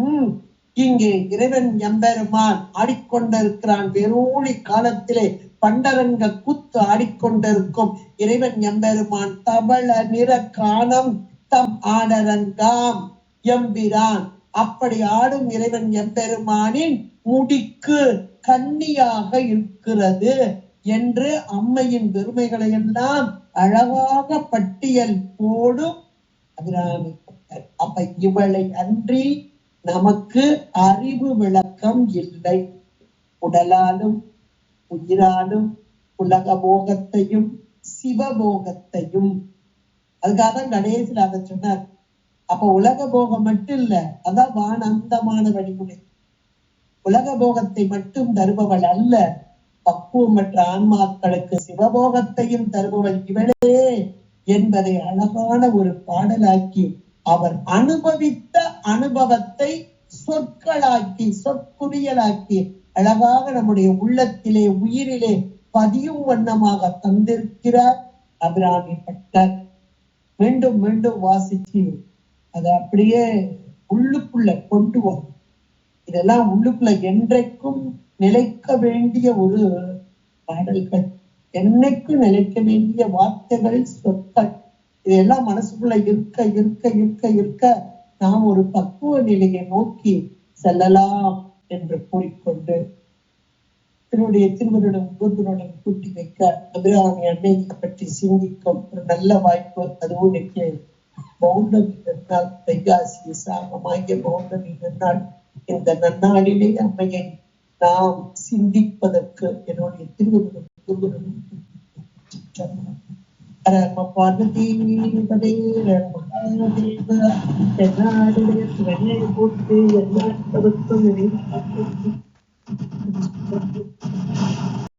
இங்கே இறைவன் எம்பெருமான் ஆடிக்கொண்டிருக்கிறான். வெறூழி காலத்திலே பண்டரங்க கூத்து ஆடிக்கொண்டிருக்கும் இறைவன் எம்பெருமான் தவள நிற காணம் தம் ஆடரங்காம் எம்பிரான். அப்படி ஆடும் இறைவன் எம்பெருமானின் முடிக்கு கன்னியாக இருக்கிறது என்று அம்மையின் பெருமைகளை எல்லாம் அழகாக பட்டியல் போடும் அபிராமி பட்டர். அப்ப இவளை அன்றி நமக்கு அறிவு விளக்கம் இல்லை. உடலாலும் உயிராலும் உலக போகத்தையும் சிவபோகத்தையும், அதுக்காக கணேசன் அதை சொன்னார். அப்ப உலக போகம் மட்டும் இல்ல, அதான் வானந்தமான வழிமுறை. உலக போகத்தை மட்டும் தருபவள் அல்ல, பக்குவமற்ற ஆன்மாக்களுக்கு சிவபோகத்தையும் தருபவள் இவளே என்பதை அழகான ஒரு பாடலாக்கி அவர் அனுபவித்த அனுபவத்தை சொற்களாக்கி சொற்குவியலாக்கி அழகாக நம்முடைய உள்ளத்திலே உயிரிலே பதியும் வண்ணமாக தந்திருக்கிறார் அபிராமி பட்டர். மீண்டும் மீண்டும் வாசிச்சு அதை அப்படியே உள்ளுக்குள்ள கொண்டு வரும். இதெல்லாம் உள்ளுக்குள்ள என்றைக்கும் நிலைக்க வேண்டிய ஒரு பாடல்கள், என்னைக்கும் நிலைக்க வேண்டிய வார்த்தைகள், சொற்கள். இதெல்லாம் மனசுக்குள்ள இருக்க இருக்க இருக்க இருக்க நாம் ஒரு பக்குவ நிலையை நோக்கி செல்லலாம் என்று கூறிக்கொண்டு தன்னுடைய திருவருடன் குருவருடன் கூட்டி வைக்க அபிராமி அன்னையை பற்றி சிந்திக்கும் ஒரு நல்ல வாய்ப்பு. அதுவும் எனக்கு பௌர்ணமி நன்னாள், வைகாசி விசாகமாகிய பௌர்ணமி நன்னாள். இந்த நன்னாளிலே அம்மையை நாம் சிந்திப்பதற்கு என்னுடைய திருவருடன் குருவருடன் பார்வதீபதே மகாதேவ என்னாடுடைய போட்டு எல்லா